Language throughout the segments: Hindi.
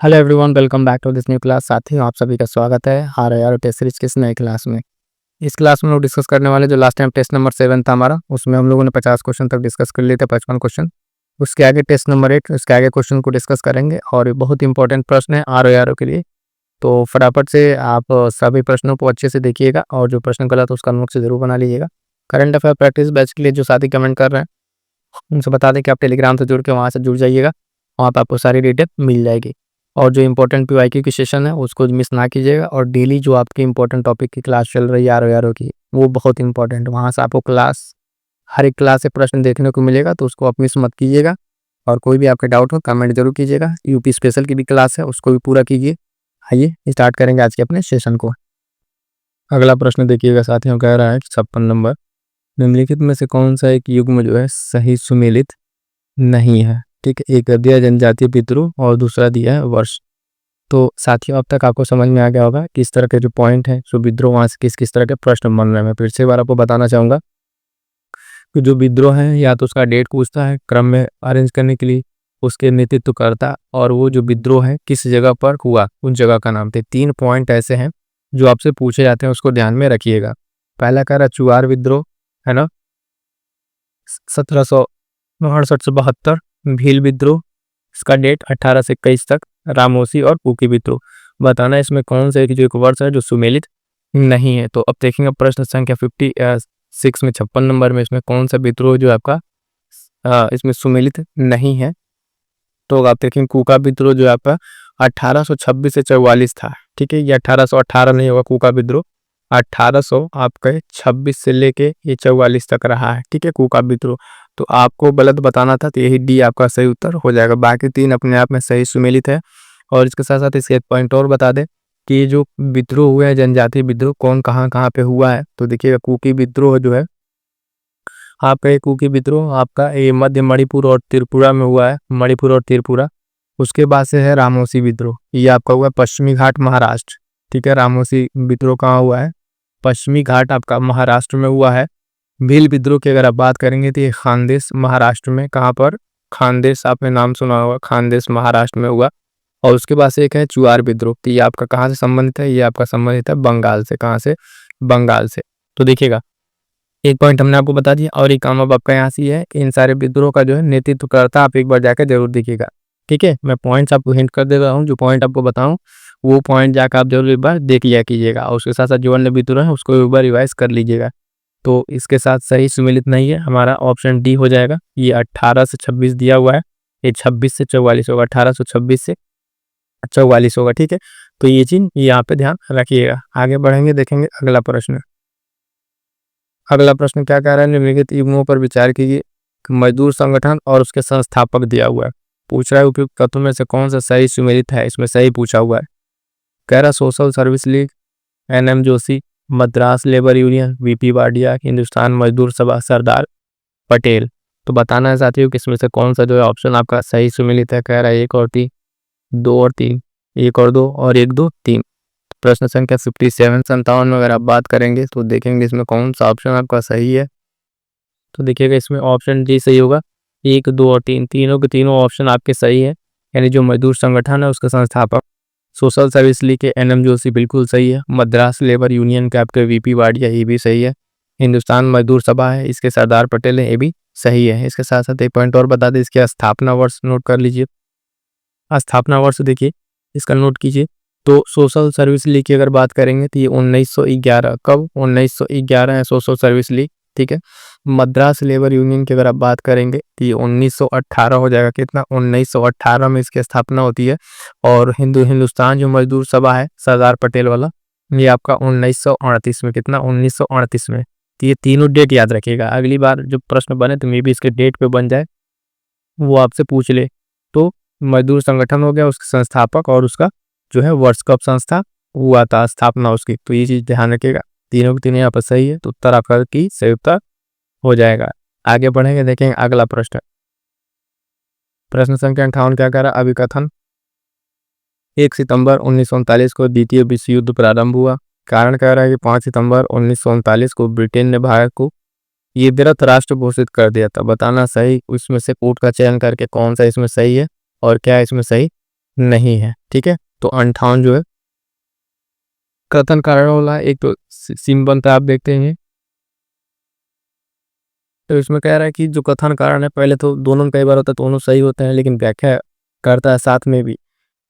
Hello everyone, welcome back to this new class. साथियों, आप सभी का स्वागत है आर टेस्ट सीरीज के इस नए क्लास में। इस क्लास में हम लोग डिस्कस करने वाले जो लास्ट टाइम टेस्ट नंबर 7 था हमारा, उसमें हम लोगों ने 50 क्वेश्चन तक डिस्कस कर लिए थे, 55 क्वेश्चन। उसके आगे टेस्ट नंबर 8, उसके आगे क्वेश्चन को डिस्कस करेंगे और ये बहुत इंपॉर्टेंट प्रश्न है आर के लिए। तो फटाफट से आप सभी प्रश्नों को अच्छे से देखिएगा और जो प्रश्न गलत है उसका नोट से जरूर बना लीजिएगा। करंट अफेयर प्रैक्टिस बैच के लिए जो साथी कमेंट कर रहे हैं उनसे बता दें कि आप टेलीग्राम से जुड़ के वहाँ से जुड़ जाइएगा, वहाँ पर आपको सारी डिटेल मिल जाएगी। और जो इंपॉर्टेंट पीवाईक्यू की सेशन है उसको मिस ना कीजिएगा, और डेली जो आपकी इंपॉर्टेंट टॉपिक की क्लास चल रही है आर की, वो बहुत इंपॉर्टेंट है। वहाँ से आपको हर एक क्लास से प्रश्न देखने को मिलेगा, तो उसको आप मिस मत कीजिएगा। और कोई भी आपके डाउट हो कमेंट जरूर कीजिएगा। यूपी स्पेशल की भी क्लास है, उसको भी पूरा कीजिए। आइए स्टार्ट करेंगे आज के अपने सेशन को। अगला प्रश्न देखिएगा साथियों, कह रहा है 56 नंबर, निम्नलिखित में से कौन सा एक युग्म जो है सही सुमेलित नहीं है। ठीक है, एक दिया जनजातीय पितरों और दूसरा दिया है वर्ष। तो साथियों, अब तक आपको समझ में आ गया होगा किस तरह के जो पॉइंट है, जो विद्रोह, वहां से किस किस तरह के प्रश्न बन रहे हैं। मैं फिर से एक बार आपको बताना चाहूंगा कि जो विद्रोह है या तो उसका डेट पूछता है क्रम में अरेंज करने के लिए, उसके नेतृत्व करता, और वो जो विद्रोह है किस जगह पर हुआ, उस जगह का नाम थे। 3 पॉइंट ऐसे हैं जो आपसे पूछे जाते हैं, उसको ध्यान में रखिएगा। पहला कह रहा चुआर विद्रोह, है ना, 1768 से 72। भील विद्रोह, इसका डेट 18 से 21 तक। रामोसी और कुकी विद्रोह। बताना इसमें कौन सा एक वर्ष है जो सुमेलित नहीं है। तो अब देखेंगे प्रश्न संख्या 56 में 56 नंबर में इसमें कौन सा विद्रोह जो आपका इसमें सुमेलित नहीं है। तो आप देखेंगे कुका विद्रोह जो आपका 1826 से 44 था। ठीक है, ये 1818 नहीं होगा। कुका विद्रोह 1800 आपके 26 से लेके ये 44 तक रहा है। ठीक है, कुका विद्रोह। तो आपको गलत बताना था, तो यही डी आपका सही उत्तर हो जाएगा। बाकी 3 अपने आप में सही सुमेलित है। और इसके साथ साथ इसके एक पॉइंट और बता दें कि ये जो विद्रोह हुए हैं, जनजातीय विद्रोह, कौन कहाँ कहाँ पे हुआ है। तो देखिएगा, कुकी विद्रोह जो है आपका, ये कुकी विद्रोह आपका ये मध्य मणिपुर और त्रिपुरा में हुआ है, मणिपुर और त्रिपुरा। उसके बाद से है रामोसी विद्रोह, ये आपका हुआ पश्चिमी घाट महाराष्ट्र। ठीक है, रामोसी विद्रोह कहाँ हुआ है, पश्चिमी घाट आपका महाराष्ट्र में हुआ है। भील विद्रोह की अगर आप बात करेंगे तो ये खानदेश महाराष्ट्र में, कहाँ पर, खानदेश, आपने नाम सुना होगा, खानदेश महाराष्ट्र में हुआ। और उसके बाद से एक है चुआर विद्रोह, तो ये आपका कहाँ से संबंधित है, ये आपका संबंधित है बंगाल से। कहाँ से, बंगाल से। तो देखिएगा, एक पॉइंट हमने आपको बता दिया, और एक काम अब आपका यहाँ से है कि इन सारे विद्रोह का जो है नेतृत्व करता, आप एक बार जाकर जरूर देखिएगा। ठीक है, मैं पॉइंट्स आपको हिंट कर दे रहा हूँ, जो पॉइंट आपको बताऊँ वो पॉइंट जाकर आप जरूर एक बार देख लिया कीजिएगा, और उसके साथ साथ जो अन्य विद्रोह है उसको एक बार रिवाइज कर लीजिएगा। तो इसके साथ सही सुमेलित नहीं है, हमारा ऑप्शन डी हो जाएगा। ये 18 से 26 दिया हुआ है, ये 26 से 44 होगा, 1826 से 44 होगा। ठीक है, तो ये चीज यहाँ पे ध्यान रखिएगा। आगे बढ़ेंगे, देखेंगे अगला प्रश्न। अगला प्रश्न क्या कह रहा है, निम्नलिखित युग्मों पर विचार कीजिए। मजदूर संगठन और उसके संस्थापक दिया हुआ है। पूछ रहा है उपयुक्त तत्वों में से कौन सा सही सुमेलित है, इसमें सही पूछा हुआ है। कह रहा social service league, NM Joshi, Madras labour union, VP Wadia, Hindustan Mazdoor Sabha, Sardar Patel. तो बताना है साथियों कि इसमें से कौन सा जो है ऑप्शन आपका सही सुमेलित है। कह रहा है 1 और 3, 2 और 3, 1 और 2 और 1 2 3। प्रश्न संख्या 57 में अगर आप बात करेंगे तो देखेंगे इसमें कौन सा ऑप्शन आपका सही है। तो देखिएगा, इसमें ऑप्शन डी सही होगा। 1 2 और 3, तीनों के तीनों ऑप्शन आपके सही है। यानी जो मजदूर संगठन है उसके संस्थापक सोशल सर्विस लीग के एनएम जोशी बिल्कुल सही है। मद्रास लेबर यूनियन के आपके वीपी वाडिया, ये भी सही है। हिंदुस्तान मजदूर सभा है, इसके सरदार पटेल है, ये भी सही है। इसके साथ साथ एक पॉइंट और बता दें, इसके स्थापना वर्ष नोट कर लीजिए। स्थापना वर्ष देखिए, इसका नोट कीजिए। तो सोशल सर्विस लीग की अगर बात करेंगे तो ये 1911, कब, 1911 है सोशल सर्विस लीग। ठीक है, मद्रास लेबर यूनियन की अगर आप बात करेंगे तो ये 1918 हो जाएगा। कितना, 1918 में इसकी स्थापना होती है। और हिंदुस्तान जो मजदूर सभा है सरदार पटेल वाला, ये आपका 1938 में, कितना, 1938 में। तो ये तीनों डेट याद रखिएगा, अगली बार जो प्रश्न बने तो मे भी इसके डेट पे बन जाए, वो आपसे पूछ ले। तो मजदूर संगठन हो गया, उसके संस्थापक, और उसका जो है वर्ष कब संस्था हुआ था, स्थापना उसकी। तो ये चीज ध्यान रखिएगा, तीनों के तीनों यहाँ पर सही है, तो उत्तर आपका की सही उत्तर हो जाएगा। आगे बढ़ेंगे, देखेंगे अगला प्रश्न। प्रश्न संख्या 58 क्या कह रहा है, अभिकथन 1 सितंबर 1939 को द्वितीय विश्व युद्ध प्रारंभ हुआ। कारण कह रहा है कि 5 सितंबर 1939 को ब्रिटेन ने भारत को ये वृहत राष्ट्र घोषित कर दिया था। बताना सही, उसमें से कोट का चयन करके कौन सा इसमें सही है और क्या इसमें सही नहीं है। ठीक है, तो 58 जो है कथन कारण वाला एक तो सिम बनता है, आप देखते हैं। तो इसमें कह रहा है कि जो कथन कारण है, पहले तो दोनों में कई बार होता है दोनों सही होते हैं, लेकिन व्याख्या करता है साथ में भी,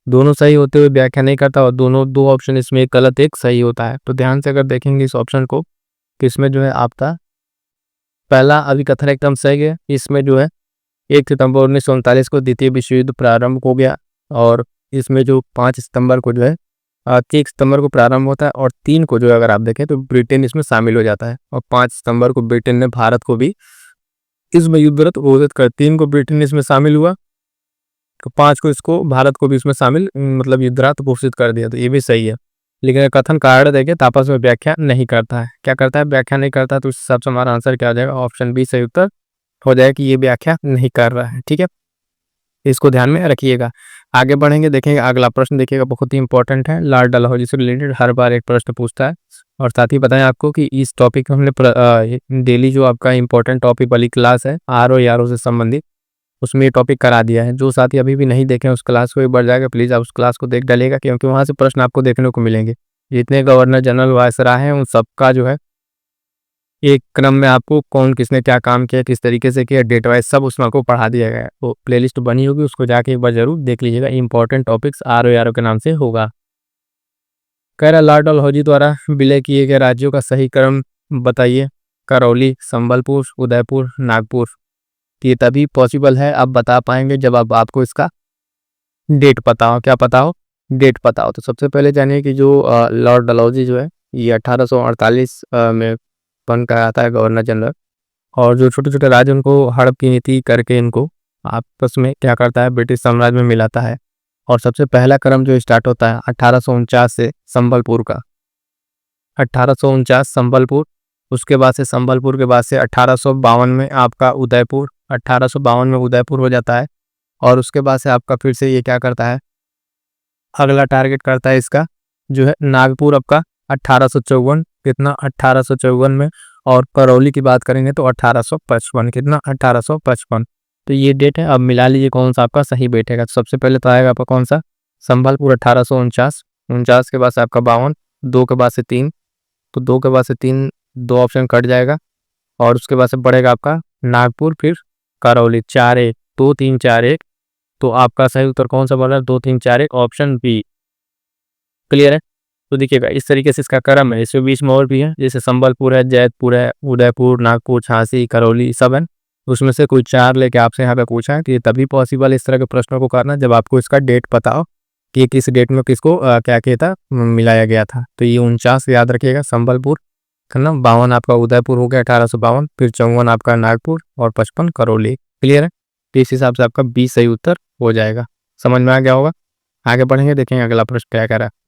दोनों सही होते हुए व्याख्या नहीं करता, और दोनों दो ऑप्शन इसमें एक गलत एक सही होता है। तो ध्यान से अगर देखेंगे इस ऑप्शन को, कि इसमें जो है आपका पहला अभिकथन एकदम सही है। इसमें जो है 1 सितंबर 1939 को द्वितीय विश्व युद्ध प्रारंभ हो गया, और इसमें जो 5 सितंबर को जो है 1 सितंबर को प्रारंभ होता है, और 3 को जो है अगर आप देखें तो ब्रिटेन इसमें शामिल हो जाता है, और 5 सितंबर को ब्रिटेन ने भारत को भी इसमें युद्धरत घोषित कर, 3 को ब्रिटेन इसमें शामिल हुआ, तो 5 को इसको भारत को भी इसमें शामिल मतलब युद्धरत घोषित कर दिया। तो ये भी सही है, लेकिन अगर कथन कारण देखे तो आपस में व्याख्या नहीं करता है। क्या करता है? व्याख्या नहीं करता। तो इस हिसाब से हमारा आंसर क्या हो जाएगा? ऑप्शन बी सही उत्तर हो जाएगा कि ये व्याख्या नहीं कर रहा है। ठीक है, इसको ध्यान में रखिएगा। आगे बढ़ेंगे, देखेंगे अगला प्रश्न, देखिएगा बहुत ही इंपॉर्टेंट है, लॉर्ड डलहौजी से रिलेटेड हर बार एक प्रश्न पूछता है। और साथ ही बताएं आपको कि इस टॉपिक हमने डेली जो आपका इंपॉर्टेंट टॉपिक वाली क्लास है RO से संबंधित, उसमें ये टॉपिक करा दिया है। जो साथी अभी भी नहीं देखें उस क्लास को एक बार जाकर प्लीज़ आप उस क्लास को देख डालिएगा, क्योंकि वहाँ से प्रश्न आपको देखने को मिलेंगे। जितने गवर्नर जनरल वायसराय हैं उन सबका जो है एक क्रम में आपको कौन किसने क्या काम किया, किस तरीके से किया, डेट वाइज सब उसमें आपको पढ़ा दिया गया है। तो प्लेलिस्ट बनी होगी, उसको जाके एक बार जरूर देख लीजिएगा। इंपॉर्टेंट टॉपिक्स RO के नाम से होगा। कह रहा लॉर्ड डलहौजी द्वारा विलय किए गए राज्यों का सही क्रम बताइए। करौली, संबलपुर, उदयपुर, नागपुर। ये तभी पॉसिबल है, आप बता पाएंगे जब आपको इसका डेट पता हो। क्या पता हो? डेट पता हो। तो सबसे पहले जानिए कि जो लॉर्ड डलहौजी जो है ये 1848 में बन कर आता है गवर्नर जनरल, और जो छोटे छोटे राज्य उनको हड़प की नीति करके इनको आपस में क्या करता है, ब्रिटिश साम्राज्य में मिलाता है। और सबसे पहला क्रम जो स्टार्ट होता है 1849 से संबलपुर का, 1849 संबलपुर, उसके बाद से संबलपुर के बाद से 1852 में आपका उदयपुर, 1852 में उदयपुर हो जाता है। और उसके बाद से आपका फिर से ये क्या करता है, अगला टारगेट करता है इसका जो है नागपुर आपका 1854, कितना 1854 में। और करौली की बात करेंगे तो 1855, कितना 1855। तो ये डेट है, अब मिला लीजिए कौन सा आपका सही बैठेगा। तो सबसे पहले तो आएगा आपका कौन सा, संबलपुर 1849, 49 के बाद से आपका 52, 2 के बाद से 3, तो 2 के बाद से 3 2 ऑप्शन कट जाएगा। और उसके बाद से बढ़ेगा आपका नागपुर, फिर करौली, 4-1, 2-3-4-1। तो आपका सही उत्तर कौन सा बोला? 2-3-4-1, ऑप्शन बी। क्लियर है? तो देखिएगा इस तरीके से इसका क्रम है। इसके बीच में और भी है, जैसे संबलपुर है, जैतपुर है, उदयपुर, नागपुर, झांसी, करौली, सब है। उसमें से कोई 4 लेके आपसे यहाँ पे पूछा है कि तभी पॉसिबल इस तरह के प्रश्नों को करना जब आपको इसका डेट पता हो कि किस डेट में किसको क्या किया था, मिलाया गया था। तो ये 49 याद रखिएगा संबलपुर, है ना। 52 आपका उदयपुर हो गया 1852, फिर 54 आपका नागपुर, और 55 करौली। क्लियर है? तो इस हिसाब से आपका 20 सही उत्तर हो जाएगा। समझ में आ गया होगा। आगे बढ़ेंगे, देखेंगे अगला प्रश्न क्या कह रहा है।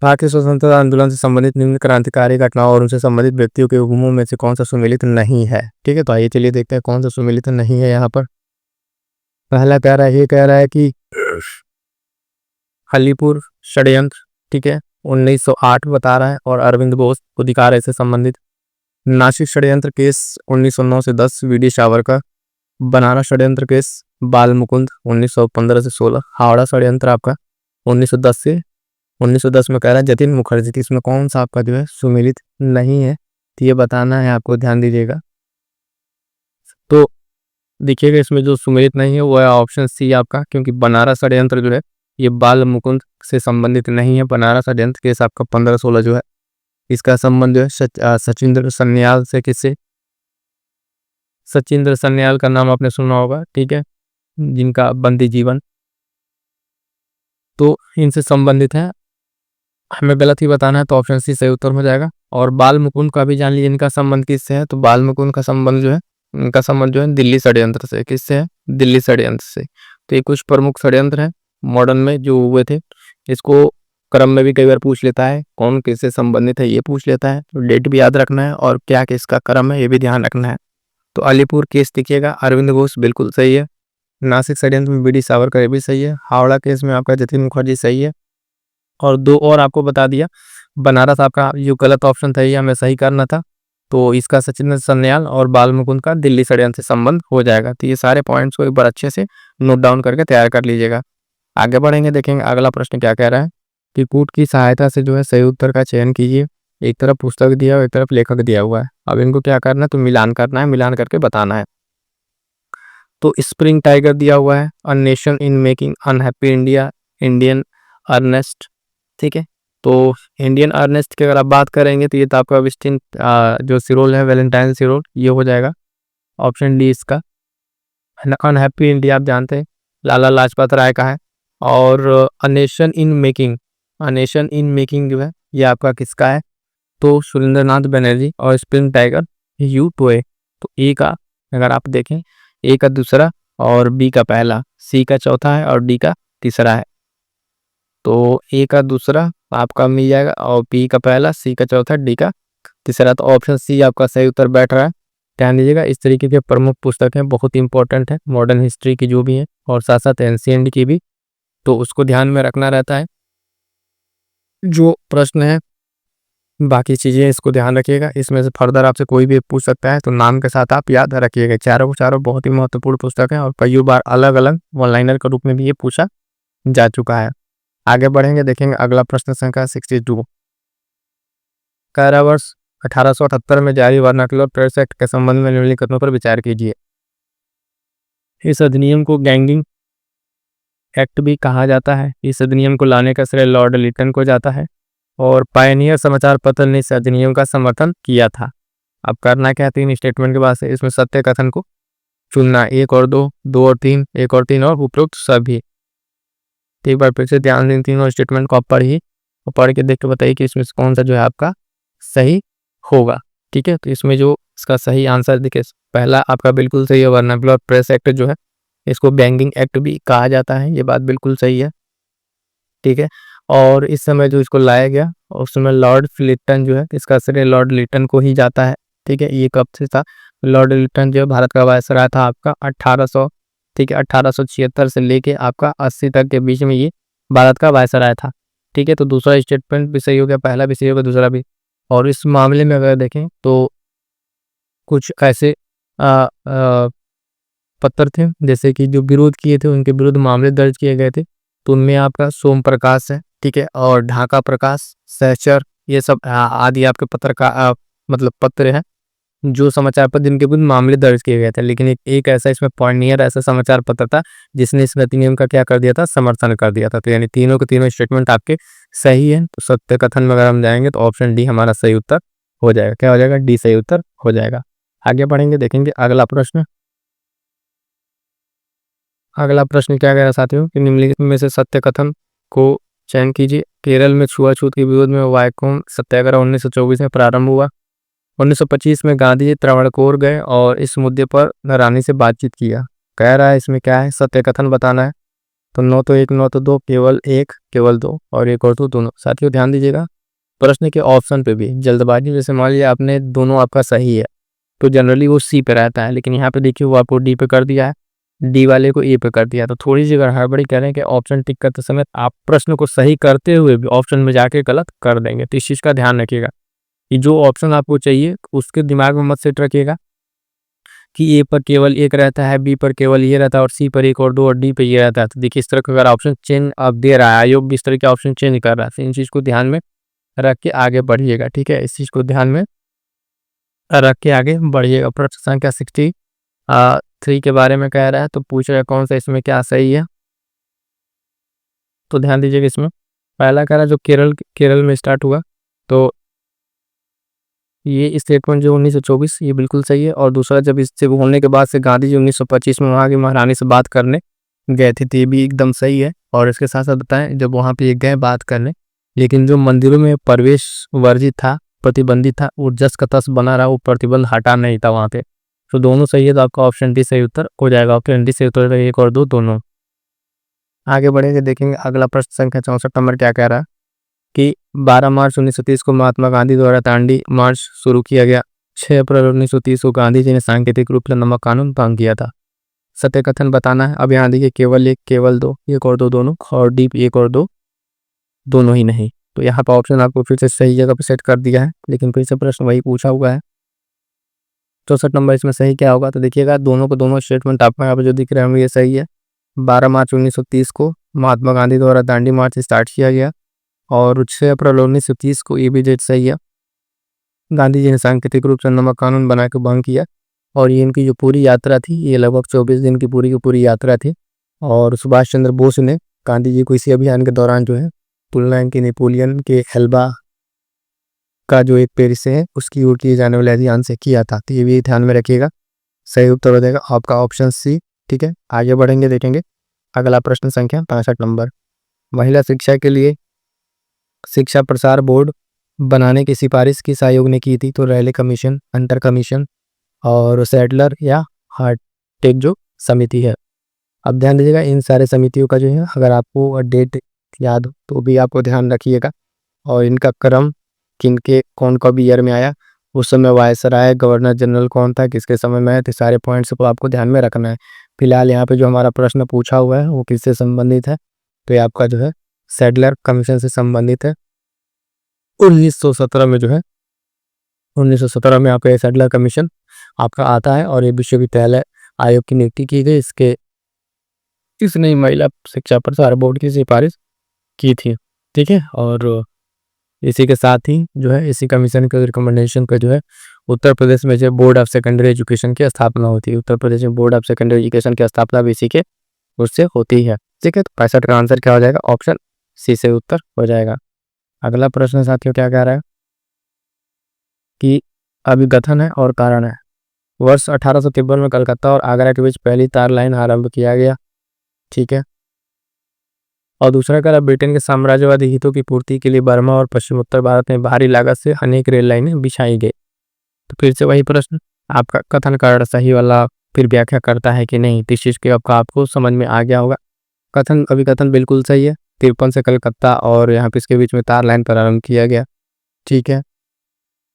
भारतीय स्वतंत्रता आंदोलन से संबंधित निम्न क्रांतिकारी घटनाओं और उनसे संबंधित व्यक्तियों के हुक्मों में से कौन सा सुमेलित नहीं है? ठीक है, तो आइए चलिए देखते हैं कौन सा सुमेलित नहीं है यहाँ पर। पहला कह रहा है, ये कह रहा है कि हलीपुर षड्यंत्र, ठीक है, 1908 बता रहा है, और अरविंद घोष अधिकार से संबंधित। नासिक षड्यंत्र केस 1909 से 10 VD सावरकर। बनारस षड्यंत्र केस बाल मुकुंद 1915 से 16। हावड़ा षड्यंत्र आपका 1910 से 1910 में कह रहा है जतिन मुखर्जी। इसमें कौन सा आपका जो है सुमेलित नहीं है, तो ये बताना है आपको, ध्यान दीजिएगा। तो देखिएगा इसमें जो सुमेलित नहीं है वो है ऑप्शन सी आपका, क्योंकि बनारस षड्यंत्र जो है ये बाल मुकुंद से संबंधित नहीं है। बनारस षड्यंत्र केस आपका 15-16 जो है इसका संबंध जो है सचिंद्र सन्याल से। किससे? सचिंद्र सन्याल का नाम आपने सुना होगा, ठीक है, जिनका बंदी जीवन, तो इनसे संबंधित है। हमें गलत ही बताना है, तो ऑप्शन सी सही उत्तर हो जाएगा। और बाल मुकुंद का भी जान लीजिए इनका संबंध किससे है। तो बाल मुकुंद का संबंध जो है, इनका संबंध जो है दिल्ली षड्यंत्र से। किससे है? दिल्ली षड्यंत्र से। तो ये कुछ प्रमुख षड्यंत्र है मॉडर्न में जो हुए थे। इसको क्रम में भी कई बार पूछ लेता है, कौन किससे संबंधित है ये पूछ लेता है। तो डेट भी याद रखना है, और क्या किसका क्रम है ये भी ध्यान रखना है। तो अलीपुर केस देखिएगा, अरविंद घोष बिल्कुल सही है। नासिक षड्यंत्र में BD सावरकर ये भी सही है। हावड़ा केस में आपका जतिन मुखर्जी सही है। और 2 और आपको बता दिया, बनारस आपका जो गलत ऑप्शन था ये हमें सही करना था। तो इसका सचिंद्र सन्याल और बाल मुकुंद का दिल्ली षड्यंत्र से संबंध हो जाएगा। तो ये सारे पॉइंट्स को एक बार अच्छे से नोट डाउन करके तैयार कर लीजिएगा। आगे बढ़ेंगे, देखेंगे अगला प्रश्न क्या कह रहा है कि कूट की सहायता से जो है सही उत्तर का चयन कीजिए। एक तरफ पुस्तक दिया हुआ, एक तरफ लेखक दिया हुआ है। अब इनको क्या करना है, तो मिलान करना है, मिलान करके बताना है। तो स्प्रिंग टाइगर दिया हुआ है, a nation in making unhappy India, Indian unrest. ठीक है, तो इंडियन अर्नेस्ट की अगर आप बात करेंगे तो ये तो आपका विस्टिन जो सिरोल है, वैलेंटाइन सिरोल, ये हो जाएगा ऑप्शन डी इसका। अनहैप्पी इंडिया आप जानते हैं लाला लाजपत राय का है। और अ nation in making, a nation in making जो है ये आपका किसका है, तो सुरेंद्रनाथ बनर्जी। और स्प्रिंग टाइगर यू टोए। तो ए का अगर आप देखें, ए का दूसरा और बी का पहला, सी का चौथा है और डी का तीसरा है। तो ए का दूसरा आपका मिल जाएगा और बी का पहला, सी का चौथा, डी का तीसरा। तो ऑप्शन सी आपका सही उत्तर बैठ रहा है। ध्यान दीजिएगा, इस तरीके के प्रमुख पुस्तकें बहुत इंपॉर्टेंट है, मॉडर्न हिस्ट्री की जो भी है और साथ साथ एंशिएंट की भी, तो उसको ध्यान में रखना रहता है। जो प्रश्न है बाकी चीज़ें इसको ध्यान रखिएगा, इसमें से फर्दर आपसे कोई भी पूछ सकता है, तो नाम के साथ आप याद रखिएगा। चारों चारों बहुत ही महत्वपूर्ण पुस्तक है और कई बार अलग अलग वन लाइनर के रूप में भी ये पूछा जा चुका है। आगे बढ़ेंगे, देखेंगे अगला प्रश्न संख्या 62। कारावर्ष 1878 में जारी वर्नाक्युलर प्रेस एक्ट के संबंध में निम्नलिखित कथनों पर विचार कीजिए। इस अधिनियम को गैंगिंग एक्ट भी कहा जाता है। इस अधिनियम को लाने का श्रेय लॉर्ड लिटन को जाता है और पायनियर समाचार पत्र ने इस अधिनियम का समर्थन किया था। अब करना क्या है, 3 स्टेटमेंट के बाद से इसमें सत्य कथन को चुनना, 1 और 2, 2 और 3, 1 और 3 और उपरोक्त सभी। एक बार फिर से ध्यान दें, तीनों स्टेटमेंट को आप पढ़िए और पढ़ के देख के बताइए कि इसमें से कौन सा जो है आपका सही होगा। ठीक है, तो इसमें जो इसका सही आंसर देखिए, पहला आपका बिल्कुल सही है, वर्नाक्युलर प्रेस एक्ट जो है इसको बैंगिंग एक्ट भी कहा जाता है, ये बात बिल्कुल सही है। ठीक है, और इस समय जो इसको लाया गया उस समय लॉर्ड लिटन जो है, इसका श्रेय लॉर्ड लिटन को ही जाता है। ठीक है, ये कब से था, लॉर्ड लिटन जो है भारत का वायसराय था आपका 1800, ठीक है, 1876 से लेके आपका 80 तक के बीच में ये भारत का वायसराय था। ठीक है, तो दूसरा स्टेटमेंट भी सही हो गया, पहला भी सही हो गया, दूसरा भी। और इस मामले में अगर देखें तो कुछ ऐसे आ, आ, पत्र थे जैसे कि जो विरोध किए थे, उनके विरुद्ध मामले दर्ज किए गए थे। तो उनमें आपका सोम प्रकाश है, ठीक है, और ढाका प्रकाश, सहचर, ये सब आदि आपके पत्र का मतलब पत्र है जो समाचार पत्र जिनके विरुद्ध मामले दर्ज किए गए थे। लेकिन एक ऐसा इसमें पॉइंटियर ऐसा समाचार पत्र था जिसने इस अधिनियम का क्या कर दिया था, समर्थन कर दिया था। तो यानी तीनों के तीनों स्टेटमेंट आपके सही है। तो सत्य कथन में अगर हम जाएंगे तो ऑप्शन डी हमारा सही उत्तर हो जाएगा। क्या हो जाएगा, डी सही उत्तर हो जाएगा। आगे बढ़ेंगे, देखेंगे अगला प्रश्न। अगला प्रश्न क्या कह रहा है साथियों कि निम्नलिखित में से सत्य कथन को चयन कीजिए। केरल में छुआछूत के विरोध में वाइकोम सत्याग्रह 1924 में प्रारंभ हुआ। 1925 में गांधी जी त्रावणकोर गए और इस मुद्दे पर रानी से बातचीत किया। कह रहा है इसमें क्या है, सत्य कथन बताना है। तो 9 तो 1, 9 तो 2, केवल 1, केवल 2 और 1 और 2 दोनों। साथियों ध्यान दीजिएगा, प्रश्न के ऑप्शन पे भी जल्दबाजी, जैसे मान लिया आपने दोनों आपका सही है तो जनरली वो सी पे रहता है, लेकिन यहाँ पे देखिए वो आपको डी पे कर दिया है, डी वाले को ए पे कर दिया। तो थोड़ी सी अगर हड़बड़ी करें कि ऑप्शन टिक करते समय आप प्रश्न को सही करते हुए भी ऑप्शन में जाके गलत कर देंगे। तो इस चीज़ का ध्यान रखिएगा कि जो ऑप्शन आपको चाहिए उसके दिमाग में मत सेट रखिएगा कि ए पर केवल 1 रहता है, बी पर केवल ये रहता है और सी पर 1 और 2 और डी पे ये रहता है। तो देखिए इस तरह का अगर ऑप्शन चेंज आप दे रहा है, आयोग भी इस तरह के ऑप्शन चेंज कर रहा है, तो इन चीज़ को ध्यान में रख के आगे बढ़िएगा। ठीक है, इस चीज़ को ध्यान में रख के आगे बढ़िएगा। प्रश्न संख्या 63 के बारे में कह रहा है, तो पूछ रहा है कौन सा इसमें क्या सही है। तो ध्यान दीजिएगा, इसमें पहला कह रहा है जो केरल में स्टार्ट हुआ, तो ये स्टेटमेंट जो 1924 ये बिल्कुल सही है। और दूसरा जब इससे होने के बाद से गांधी जी 1925 में वहाँ की महारानी से बात करने गए थे, तो ये भी एकदम सही है। और इसके साथ साथ बताएं जब वहाँ पे ये गए बात करने, लेकिन जो मंदिरों में प्रवेश वर्जित था, प्रतिबंधित था, वो जस का तस बना रहा, वो प्रतिबंध हटा नहीं था वहाँ पे। तो दोनों सही है, तो आपका ऑप्शन डी सही उत्तर हो जाएगा। ऑप्शन डी सही उत्तर 1 और 2 दोनों। आगे बढ़ेंगे, देखेंगे अगला प्रश्न संख्या 64 नंबर क्या कह रहा है कि 12 मार्च 1930 को महात्मा गांधी द्वारा दांडी मार्च शुरू किया गया। 6 अप्रैल 1930 को गांधी जी ने सांकेतिक रूप से नमक कानून भंग किया था। सत्य कथन बताना है। अब यहाँ देखिए केवल 1, केवल 2, 1 और 2 दोनों, और डी 1 और 2 दोनों ही नहीं। तो यहाँ पर ऑप्शन आपको फिर से सही जगह पर सेट कर दिया है, लेकिन फिर से प्रश्न वही पूछा हुआ है। 64 नंबर इसमें सही क्या होगा, तो देखिएगा दोनों को दोनों स्टेटमेंट आपको यहाँ पे जो दिख रहे हैं ये सही है। 12 मार्च 1930 को महात्मा गांधी द्वारा दांडी मार्च स्टार्ट किया गया और 6 अप्रैल 1930 को ये भी डेट सही है। गांधी जी ने सांकेतिक रूप से नमक कानून बना के भंग किया और ये इनकी जो पूरी यात्रा थी ये लगभग 24 दिन की पूरी यात्रा थी। और सुभाष चंद्र बोस ने गांधी जी को इसी अभियान के दौरान जो है तुलना की नेपोलियन के एल्बा का जो एक पेरिस है उसकी ओर किए जाने वाले अभियान से किया था। तो ये भी ध्यान में रखिएगा। सही उत्तर हो जाएगा आपका ऑप्शन सी। ठीक है, आगे बढ़ेंगे, देखेंगे अगला प्रश्न संख्या 65 नंबर। महिला शिक्षा के लिए शिक्षा प्रसार बोर्ड बनाने की सिफारिश किस आयोग ने की थी? तो रैले कमीशन, अंतर कमीशन और सैडलर या हार्टेग जो समिति है। अब ध्यान दीजिएगा इन सारे समितियों का जो है अगर आपको डेट याद हो तो भी आपको ध्यान रखिएगा और इनका क्रम किनके कौन कब ईयर में आया, उस समय वायसराय गवर्नर जनरल कौन था, किसके समय में है, तो सारे पॉइंट्स को आपको ध्यान में रखना है। फिलहाल यहाँ पे जो हमारा प्रश्न पूछा हुआ है वो किससे संबंधित है? तो ये आपका जो है सैडलर कमीशन से संबंधित है। 1917 में जो है 1917 में आपका सैडलर कमीशन आपका आता है और ये विश्वविद्यालय आयोग की नियुक्ति की गई। इसने महिला शिक्षा प्रसार बोर्ड की सिफारिश की थी। ठीक है, और इसी के साथ ही जो है इसी कमीशन के रिकमेंडेशन पर जो है उत्तर प्रदेश में जो बोर्ड ऑफ सेकेंडरी एजुकेशन की स्थापना होती है। उत्तर प्रदेश में बोर्ड ऑफ सेकेंडरी एजुकेशन की स्थापना भी इसी के उससे होती है। ठीक है, तो 65 का आंसर क्या हो जाएगा? ऑप्शन सी से उत्तर हो जाएगा। अगला प्रश्न साथियों क्या कह रहा है कि अभिकथन है और कारण है। वर्ष 1853 में कलकत्ता और आगरा के बीच पहली तार लाइन आरंभ किया गया। ठीक है, और दूसरा कह रहा ब्रिटेन के साम्राज्यवादी हितों की पूर्ति के लिए बर्मा और पश्चिमोत्तर भारत में भारी लागत से अनेक रेल लाइनें बिछाई गई। तो फिर से वही प्रश्न, आपका कथन कारण सही वाला फिर व्याख्या करता है कि नहीं, तो इस चीज के आपको समझ में आ गया होगा। कथन अभिकथन बिल्कुल सही है। 53 से कलकत्ता और यहाँ पे इसके बीच में तार लाइन प्रारंभ किया गया। ठीक है,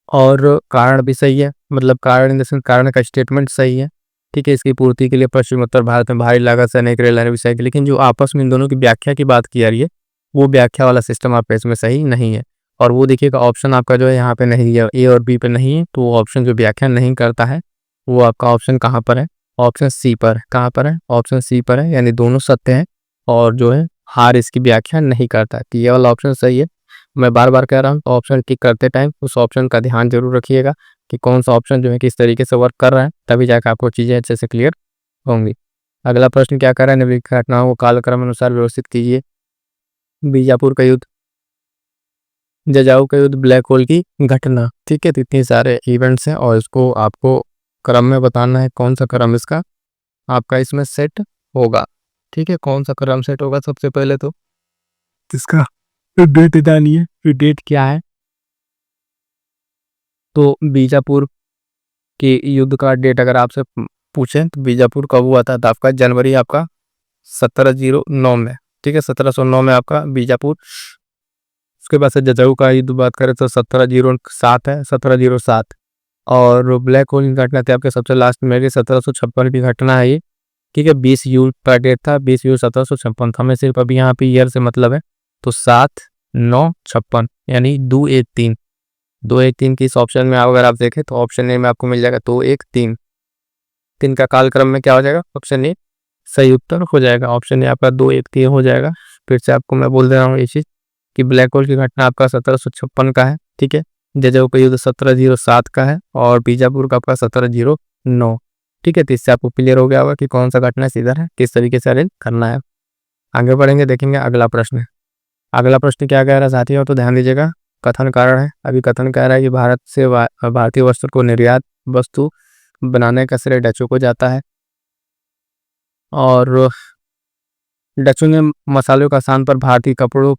और कारण भी सही है, मतलब कारण कारण का स्टेटमेंट सही है। ठीक है, इसकी पूर्ति के लिए पश्चिम उत्तर भारत में भारी लागत से अनेक रेल लाइनें बिछाई गई। लेकिन जो आपस में इन दोनों की व्याख्या की बात की जा रही है वो व्याख्या वाला सिस्टम आपका इसमें सही नहीं है। और वो देखिएगा ऑप्शन आपका जो है यहाँ पे नहीं है, ए और बी पे नहीं है, तो वो ऑप्शन जो व्याख्या नहीं करता है वो आपका ऑप्शन कहाँ पर है? ऑप्शन सी पर। कहाँ पर है? ऑप्शन सी पर है, यानी दोनों सत्य है और जो है हार इसकी व्याख्या नहीं करता। तो ये वाला ऑप्शन सही है। मैं बार बार कह रहा हूँ ऑप्शन टिक करते टाइम उस ऑप्शन का ध्यान जरूर रखिएगा कि कौन सा ऑप्शन जो है किस तरीके से वर्क कर रहा है, तभी जाकर आपको चीज़ें अच्छे से क्लियर होंगी। अगला प्रश्न क्या कर रहा है? निम्नलिखित घटनाओं को कालक्रम अनुसार व्यवस्थित कीजिए। बीजापुर का युद्ध, जजाऊ का युद्ध, ब्लैक होल की घटना। ठीक है, तो इतने सारे इवेंट्स हैं और इसको आपको क्रम में बताना है कौन सा क्रम इसका आपका इसमें सेट होगा। ठीक है, कौन सा क्रम सेट होगा? सबसे पहले तो इसका डेट जानिए, डेट क्या है? तो बीजापुर के युद्ध का डेट अगर आपसे पूछें तो बीजापुर कब हुआ था? तो आपका जनवरी आपका 1709 में। ठीक है, 1709 में आपका बीजापुर। उसके बाद से जजाऊ का युद्ध बात करें तो 1707 है, 1707। और ब्लैक होल की घटना थी आपके सबसे लास्ट में 1756 की घटना है ये। ठीक है, 20 यूल का डेट था, 20 यूल 1756 था। हमें सिर्फ अभी यहाँ पे ईयर से मतलब है, तो 7/9/56 यानी 213। 213 की इस ऑप्शन में अगर आप देखें तो ऑप्शन ए में आपको मिल जाएगा 213। 3 का कालक्रम में क्या हो जाएगा? ऑप्शन ए सही उत्तर हो जाएगा। ऑप्शन ए आपका 213 हो जाएगा। फिर से आपको मैं बोल दे रहा हूँ ये चीज़ कि ब्लैक होल की घटना आपका 1756 का है। ठीक है, जजाऊ का युद्ध 1707 का है और बीजापुर का आपका 1709। ठीक है, तो इससे आपको क्लियर हो गया होगा कि कौन सा घटना इधर है, किस तरीके से अरेंज करना है। आगे बढ़ेंगे, देखेंगे अगला प्रश्न। अगला प्रश्न क्या कह रहा है साथियों? तो ध्यान दीजिएगा, कथन कारण है। अभी कथन कह रहा है कि भारत से भारतीय वस्तु को निर्यात वस्तु बनाने का श्रेय डचों को जाता है और डचों ने मसालों का स्थान पर भारतीय कपड़ों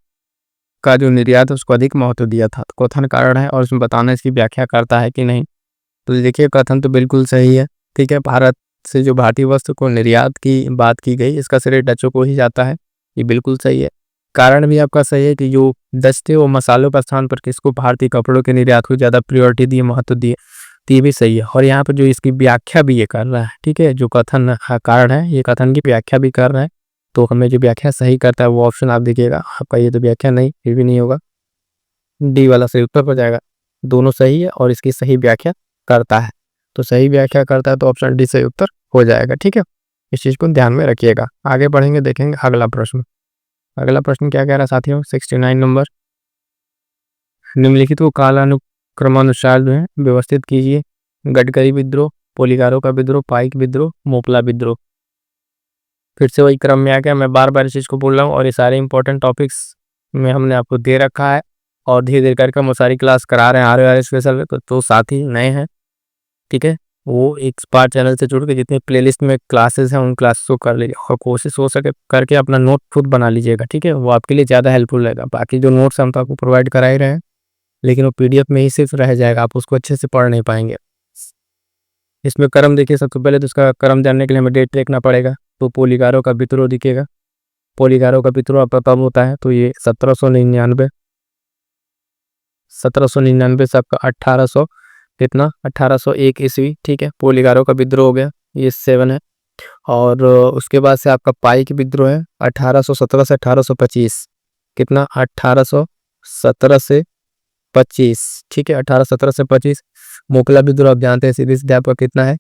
का जो निर्यात है उसको अधिक महत्व दिया था। तो कथन कारण है और उसमें बताना इसकी व्याख्या करता है कि नहीं। तो देखिए कथन तो बिल्कुल सही है। ठीक है, भारत से जो भारतीय वस्तु को निर्यात की बात की गई इसका श्रेय डचों को ही जाता है, ये बिल्कुल सही है। कारण भी आपका सही है कि जो डच थे वो मसालों का स्थान पर किसको? भारतीय कपड़ों के निर्यात को ज़्यादा प्रियोरिटी दिए, महत्व दिए, तो ये भी सही है। और यहाँ पर जो इसकी व्याख्या भी ये कर रहा है। ठीक है, जो कथन कारण है ये कथन की व्याख्या भी कर रहा है, तो हमें जो व्याख्या सही करता है वो ऑप्शन आप देखिएगा आपका, ये तो व्याख्या नहीं, फिर भी नहीं होगा, डी वाला सही उत्तर हो जाएगा। दोनों सही है और इसकी सही व्याख्या करता है, तो सही व्याख्या करता है तो ऑप्शन डी सही उत्तर हो जाएगा। ठीक है, इस चीज़ को ध्यान में रखिएगा। आगे बढ़ेंगे, देखेंगे अगला प्रश्न। अगला प्रश्न क्या कह रहा है साथियों, 69 नंबर, निम्नलिखित को कालानुक्रमानुसार जो है व्यवस्थित कीजिए। गडकरी विद्रोह, पोलिकारो का विद्रोह, पाइक विद्रोह, मोपला विद्रोह। फिर से वही क्रम में आ गया, मैं बार बार इस चीज़ को बोल रहा हूँ और ये सारे इंपॉर्टेंट टॉपिक्स में हमने आपको दे रखा है और धीरे धीरे करके हम सारी क्लास करा रहे हैं ROR स्पेशल में। तो साथी नए हैं, ठीक है, वो एक स्पार्क चैनल से जुड़ के जितने प्लेलिस्ट में क्लासेस हैं उन क्लासेस को कर लीजिए और कोशिश हो सके करके अपना नोट खुद बना लीजिएगा, ठीक है, वो आपके लिए ज़्यादा हेल्पफुल रहेगा। बाकी जो नोट्स हम तो आपको प्रोवाइड करा ही रहे हैं, लेकिन वो PDF में ही सिर्फ रह जाएगा, आप उसको अच्छे से पढ़ नहीं पाएंगे। इसमें क्रम देखिए, सबसे पहले तो इसका क्रम जानने के लिए हमें डेट देखना पड़ेगा। तो पोलिकारो का विद्रोह दिखेगा, पोलिकारो का विद्रोह आपका कब होता है, तो ये 1799 से आपका 1800 कितना 1801 ईस्वी, ठीक है, पोलिकारो का विद्रोह हो गया, ये 7 है। और उसके बाद से आपका पाइक विद्रोह है 1817 से 1825, कितना 1817 से 25, ठीक है, 1817 से 25। मोपला विद्रोह आप जानते हैं सीधे सीधे आपका कितना है,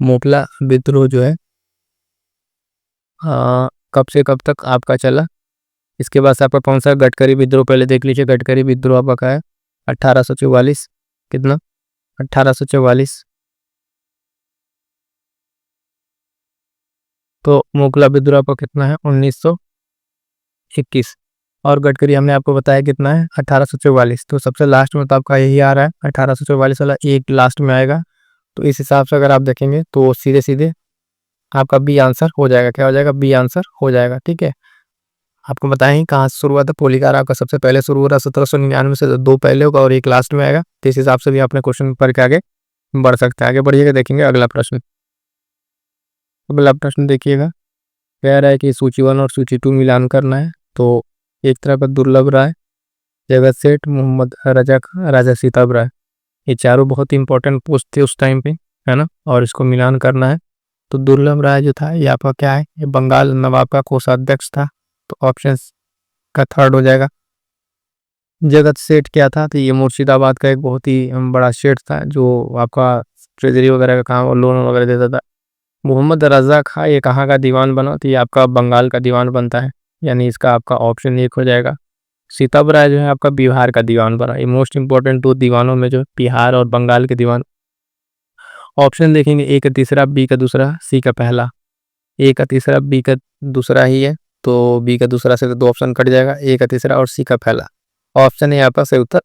मोपला विद्रोह जो है कब से कब तक आपका चला। इसके बाद से आपका कौन सा गडकरी विद्रोह, पहले देख लीजिए, गडकरी विद्रोह आपका क्या है 1844, कितना 1844। तो मोपला विद्रोह आपका कितना है 1921 और गडकरी हमने आपको बताया कितना है 1844। तो सबसे लास्ट में तो आपका यही आ रहा है 1844 वाला, एक लास्ट में आएगा। तो इस हिसाब से अगर आप देखेंगे तो सीधे सीधे आपका बी आंसर हो जाएगा, क्या हो जाएगा, बी आंसर हो जाएगा, ठीक है। आपको बताएं कहाँ से शुरू हुआ था, पोलिकार आपका सबसे पहले शुरू हो रहा 1799 से, 2 पहले होगा और 1 लास्ट में आएगा। तो इस हिसाब से भी आपने क्वेश्चन पढ़ के आगे बढ़ सकते हैं। आगे बढ़िएगा, देखेंगे अगला प्रश्न। अगला प्रश्न देखिएगा, कह रहा है कि सूची 1 और सूची 2 मिलान करना है। तो एक तरह का दुर्लभ राय, जगत सेठ, मोहम्मद रजा खां, राजा सीताब राय, ये चारों बहुत इंपॉर्टेंट पोस्ट थे उस टाइम पे, है ना, और इसको मिलान करना है। तो दुर्लभ राय जो था ये आपका क्या है, ये बंगाल नवाब का कोषाध्यक्ष था, तो ऑप्शन का थर्ड हो जाएगा। जगत सेठ क्या था, तो ये मुर्शिदाबाद का एक बहुत ही बड़ा सेठ था जो आपका ट्रेजरी वगैरह का काम और लोन वगैरह देता था। मोहम्मद रजा खां ये कहाँ का दीवान बना, तो ये आपका बंगाल का दीवान बनता है, यानी इसका आपका ऑप्शन 1 हो जाएगा। सीताब राय जो है आपका बिहार का दीवान बना, ये मोस्ट इंपॉर्टेंट 2 दीवानों में जो बिहार और बंगाल के दीवान। ऑप्शन देखेंगे, ए का तीसरा, बी का दूसरा, सी का पहला। ए का तीसरा, बी का दूसरा ही है, तो बी का दूसरा से तो 2 ऑप्शन कट जाएगा, ए का तीसरा और सी का पहला। ऑप्शन ए आपका सही उत्तर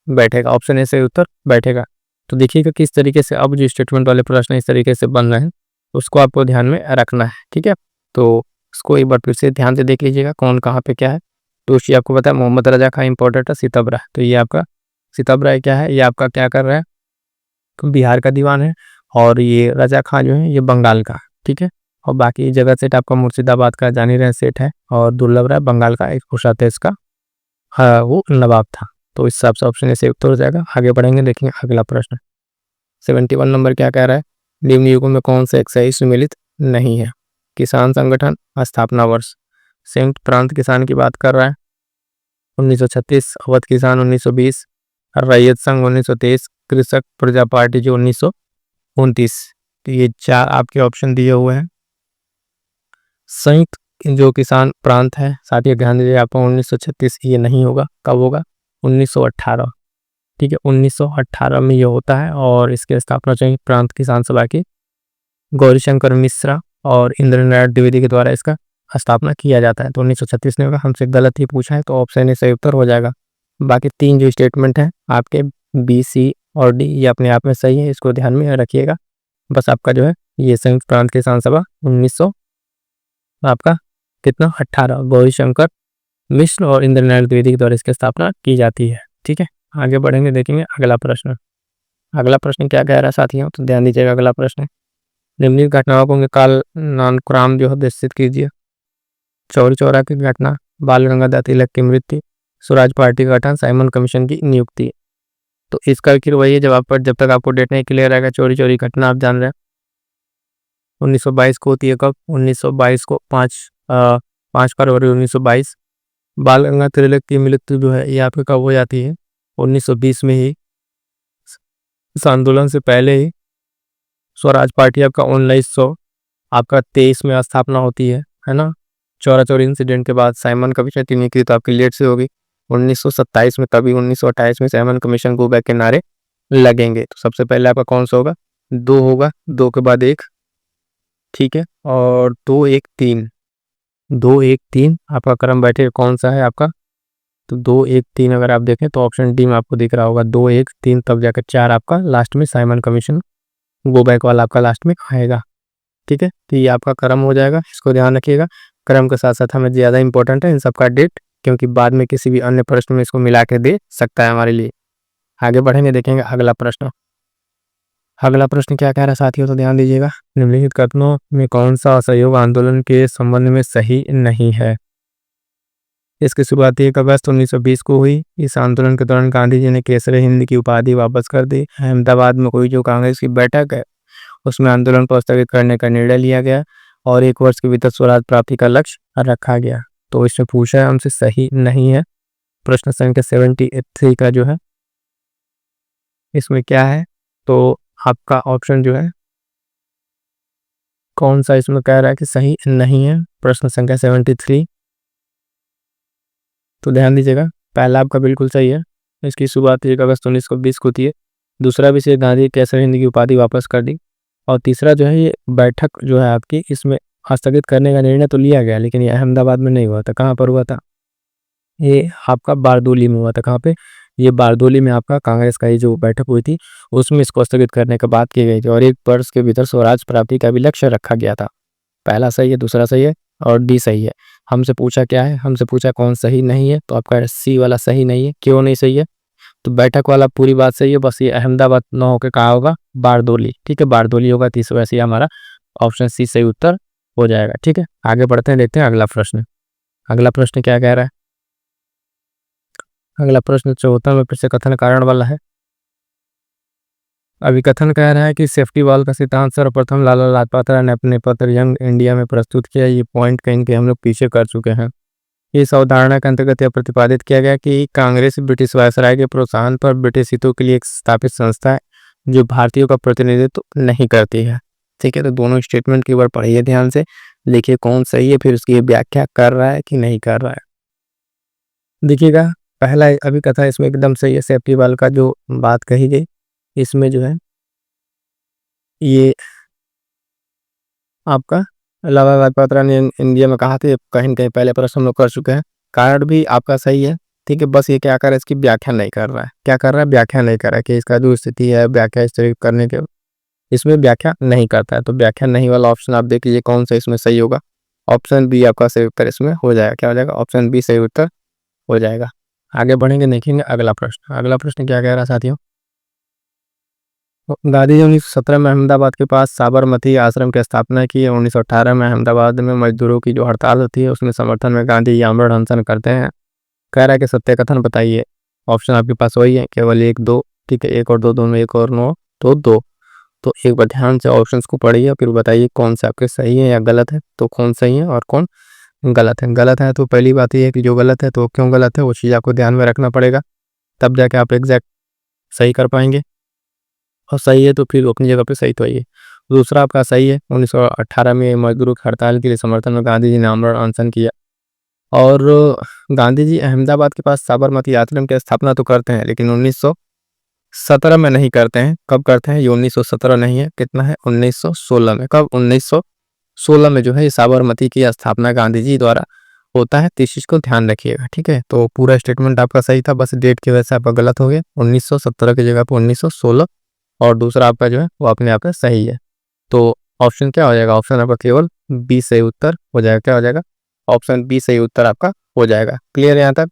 बैठेगा, ऑप्शन ए सही उत्तर बैठेगा। तो देखिएगा किस तरीके से अब जो स्टेटमेंट वाले प्रश्न इस तरीके से बन रहे हैं उसको आपको ध्यान में रखना है, ठीक है। तो इसको एक बार फिर से ध्यान से देख लीजिएगा कौन कहाँ पे क्या है। तो उसकी आपको पता है मोहम्मद रजा खां इंपॉर्टेंट है, सीताब राय, तो ये आपका सीताब राय क्या है, ये आपका क्या कर रहा है, बिहार का दीवान है, और ये रजा खां जो है ये बंगाल का, ठीक है। और बाकी जगह सेठ आपका मुर्शिदाबाद का जानी रहे सेठ है, और दुर्लभ राय बंगाल का एक कोषाध्यक्ष का हाँ वो नवाब था। तो इस हिसाब से ऑप्शन ए से उत्तर हो जाएगा। आगे बढ़ेंगे, देखेंगे अगला प्रश्न। 71 नंबर क्या कह रहा है, निम्न युगों में कौन सा एक सही सुमेलित नहीं है। किसान संगठन, स्थापना वर्ष, संयुक्त प्रांत किसान की बात कर रहा है 1936, अवध किसान 1920, रैयत संघ 1923, कृषक प्रजा पार्टी जो 1929। तो ये 4 आपके ऑप्शन दिए हुए हैं। संयुक्त जो किसान प्रांत है साथियों ध्यान दीजिए, आपको 1936 ये नहीं होगा, कब होगा 1918, ठीक है, 1918 में ये होता है। और इसके स्थापना संयुक्त प्रांत किसान सभा की गौरीशंकर मिश्रा और इंद्रनाथ द्विवेदी के द्वारा इसका स्थापना किया जाता है। तो 1936 नहीं होगा, हमसे गलत ही पूछा है, तो ऑप्शन ए सही उत्तर हो जाएगा। बाकी 3 जो स्टेटमेंट हैं आपके बी, सी और डी ये अपने आप में सही है, इसको ध्यान में रखिएगा। बस आपका जो है ये संयुक्त प्रांत किसान सभा 1900 आपका कितना 18 गौरीशंकर मिश्र और इंद्रनाथ द्विवेदी के द्वारा इसकी स्थापना की जाती है, ठीक है। आगे बढ़ेंगे, देखेंगे अगला प्रश्न। अगला प्रश्न क्या कह रहा है साथियों, तो ध्यान दीजिएगा। अगला प्रश्न, निम्नलिखित घटनाओं को कालक्रम जो है निश्चित कीजिए। चौरी चौरा की घटना, बाल गंगाधर तिलक की मृत्यु, स्वराज पार्टी का गठन, साइमन कमीशन की नियुक्ति। तो इसका फिर वही है, जब तक आपको डेट नहीं क्लियर आएगा, चोरी चोरी घटना आप जान रहे हैं 1922 को होती है, कब 1922 को 5 फरवरी 1922। बाल गंगाधर तिलक की मृत्यु जो है ये आपके कब हो जाती है 1920 में ही। इस आंदोलन से पहले ही स्वराज पार्टी आपका 1900 आपका 23 में स्थापना होती है ना। चौरा चौरी इंसिडेंट के बाद साइमन कमीशन की नियुक्ति तो आपकी लेट से होगी 1927 में, तभी 1928 में साइमन कमीशन गो बैक के नारे लगेंगे। तो सबसे पहले आपका कौन सा होगा, 2 होगा, 2 के बाद 1, ठीक है, और 2 1 3, 2 1 3 आपका क्रम बैठेगा कौन सा है आपका, तो 2 1 3 अगर आप देखें तो ऑप्शन डी में आपको दिख रहा होगा 2 1 3, तब जाकर 4 आपका लास्ट में साइमन कमीशन गो बैक वाला आपका लास्ट में आएगा। ठीक है, तो ये आपका क्रम हो जाएगा, इसको ध्यान रखिएगा। क्रम के साथ साथ हमें ज़्यादा इंपॉर्टेंट है इन सबका डेट, क्योंकि बाद में किसी भी अन्य प्रश्न में इसको मिला के दे सकता है हमारे लिए। आगे बढ़ेंगे, देखेंगे अगला प्रश्न। अगला प्रश्न क्या कह रहा है साथियों, तो ध्यान दीजिएगा। निम्नलिखित कथनों में कौन सा असहयोग आंदोलन के संबंध में सही नहीं है। इसकी शुरुआत 1 अगस्त 1920 को हुई। इस आंदोलन के दौरान गांधी जी ने केसरी हिंद की उपाधि वापस कर दी। अहमदाबाद में हुई जो कांग्रेस की बैठक है उसमें आंदोलन को स्थगित करने का निर्णय लिया गया और 1 वर्ष के भीतर स्वराज प्राप्ति का लक्ष्य रखा गया। तो इसमें पूछा है हमसे, सही नहीं है। प्रश्न संख्या 73 का जो है इसमें क्या है, तो आपका ऑप्शन जो है कौन सा इसमें कह रहा है कि सही नहीं है। प्रश्न संख्या 73, तो ध्यान दीजिएगा, पहला आपका बिल्कुल सही है। इसकी शुरुआत 1 अगस्त 1920 को होती है। दूसरा विषय, गांधी केसरी हिंद की उपाधि वापस कर दी। और तीसरा जो है ये बैठक जो है आपकी, इसमें स्थगित करने का निर्णय तो लिया गया, लेकिन ये अहमदाबाद में नहीं हुआ था। कहाँ पर हुआ था, ये आपका बारदोली में हुआ था। कहाँ पे, ये बारदोली में आपका कांग्रेस का ये जो बैठक हुई थी उसमें इसको स्थगित करने की बात की गई थी और 1 वर्ष के भीतर स्वराज प्राप्ति का भी लक्ष्य रखा गया था। पहला सही है, दूसरा सही है और डी सही है। हमसे पूछा क्या है, हमसे पूछा कौन सही नहीं है, तो आपका सी वाला सही नहीं है। क्यों नहीं सही है, तो बैठक वाला पूरी बात सही है, बस ये अहमदाबाद न होकर कहा होगा बारदोली। ठीक है, बारदोली होगा, तीसरा वैसे हमारा ऑप्शन सी सही उत्तर हो जाएगा। ठीक है, आगे बढ़ते हैं, देखते हैं अगला प्रश्न। अगला प्रश्न क्या कह रहा है, अगला प्रश्न 74 में फिर से कथन कारण वाला है। अभिकथन कह रहा है कि सेफ्टी वॉल का सिद्धांत सर्वप्रथम लाला लाजपत राय ने अपने पत्र यंग इंडिया में प्रस्तुत किया। ये पॉइंट कहीं के हम लोग पीछे कर चुके हैं। इस अवधारणा के अंतर्गत यह प्रतिपादित किया गया कि कांग्रेस ब्रिटिश वायसराय के प्रोत्साहन पर ब्रिटिश हितों के लिए एक स्थापित संस्था है जो भारतीयों का प्रतिनिधित्व नहीं करती है। ठीक है, तो दोनों स्टेटमेंट की बार पढ़िए ध्यान से, देखिए कौन सही है, फिर उसकी व्याख्या कर रहा है कि नहीं कर रहा है। देखिएगा, पहला अभिकथन इसमें एकदम सही है। सेफ्टी वॉल का जो बात कही गई इसमें जो है ये आपका लाला लाजपत राय ने इंडिया में कहा थे, कहीं न कहीं पहले प्रश्न हम लोग कर चुके हैं। कारण भी आपका सही है। ठीक है, बस ये क्या कर रहा है, इसकी व्याख्या नहीं कर रहा है। क्या कर रहा है, व्याख्या नहीं कर रहा है कि इसका जो स्थिति है व्याख्या इस तरह करने के, इसमें व्याख्या नहीं करता है। तो व्याख्या नहीं वाला ऑप्शन आप देख लीजिए कौन सा इसमें सही होगा। ऑप्शन बी आपका सही उत्तर इसमें हो जाएगा। क्या हो जाएगा, ऑप्शन बी सही उत्तर हो जाएगा। आगे बढ़ेंगे, देखेंगे अगला प्रश्न। अगला प्रश्न क्या कह रहा है साथियों, गांधी जी 1917 में अहमदाबाद के पास साबरमती आश्रम की स्थापना की। 1918 में अहमदाबाद में मजदूरों की जो हड़ताल होती है उसमें समर्थन में गांधी जी आमरण अनशन करते हैं। कह रहा है कि सत्य कथन बताइए। ऑप्शन आपके पास वही है, केवल 1 2। ठीक है, 1 और 2 दोनों, 1 और 9 तो 2। तो एक बार ध्यान से ऑप्शंस को पढ़िए फिर बताइए कौन से आपके सही है या गलत है। तो कौन सही है और कौन गलत है। गलत है तो पहली बात ये है कि जो गलत है तो क्यों गलत है वो चीज़ आपको ध्यान में रखना पड़ेगा, तब जाके आप एग्जैक्ट सही कर पाएंगे। और सही है तो फिर अपनी जगह पे सही तो है। दूसरा आपका सही है, 1918 में मजदूरों की हड़ताल के लिए समर्थन में गांधी जी ने आमरण अनशन किया। और गांधी जी अहमदाबाद के पास साबरमती आश्रम की स्थापना तो करते हैं लेकिन 1917 में नहीं करते हैं। कब करते हैं, ये 1917 नहीं है, कितना है 1916 में। कब, 1916 में जो है साबरमती की स्थापना गांधी जी द्वारा होता है। तो इस चीज को ध्यान रखिएगा। ठीक है, तो पूरा स्टेटमेंट आपका सही था, बस डेट की वजह से आपका गलत हो गया। 1917 की जगह पर 1916 और दूसरा आपका जो है वो अपने आप में सही है। तो ऑप्शन क्या हो जाएगा, ऑप्शन आपका केवल बी सही उत्तर हो जाएगा। क्या हो जाएगा, ऑप्शन बी सही उत्तर आपका हो जाएगा। क्लियर है यहाँ तक।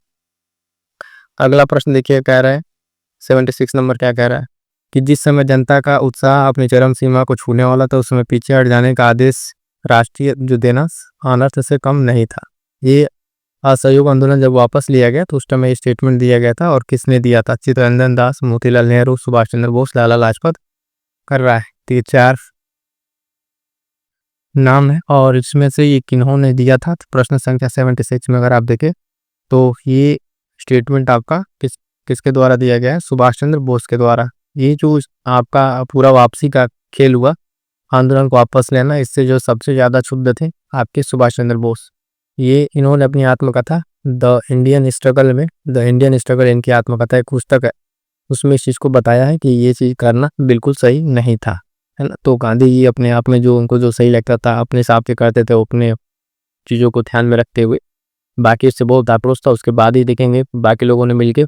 अगला प्रश्न देखिए, कह रहा है 76 नंबर क्या कह रहा है कि जिस समय जनता का उत्साह अपनी चरम सीमा को छूने वाला था उस समय पीछे हट जाने का आदेश राष्ट्रीय जो देना अनर्थ से कम नहीं था। ये असहयोग आंदोलन जब वापस लिया गया तो उस टाइम स्टेटमेंट दिया गया था। और किसने दिया था, चित्तरंजन दास, मोतीलाल नेहरू, सुभाष चंद्र बोस, लाला लाजपत कर रहा है। तो ये 4 नाम है और इसमें से ये किन्होंने दिया था। तो प्रश्न संख्या 76 में अगर आप देखें तो ये स्टेटमेंट आपका किसके द्वारा दिया गया है, सुभाष चंद्र बोस के द्वारा। ये जो आपका पूरा वापसी का खेल हुआ, आंदोलन को वापस लेना, इससे जो सबसे ज़्यादा क्षुब्ध थे आपके सुभाष चंद्र बोस। ये इन्होंने अपनी आत्मकथा द इंडियन स्ट्रगल इनकी आत्मकथा एक पुस्तक है, उसमें इस चीज़ को बताया है कि ये चीज़ करना बिल्कुल सही नहीं था, है ना। तो गांधी जी अपने आप में जो उनको जो सही लगता था अपने हिसाब से करते थे, अपने चीज़ों को ध्यान में रखते हुए। बाकी इससे बहुत आक्रोश था, उसके बाद ही देखेंगे बाकी लोगों ने मिलकर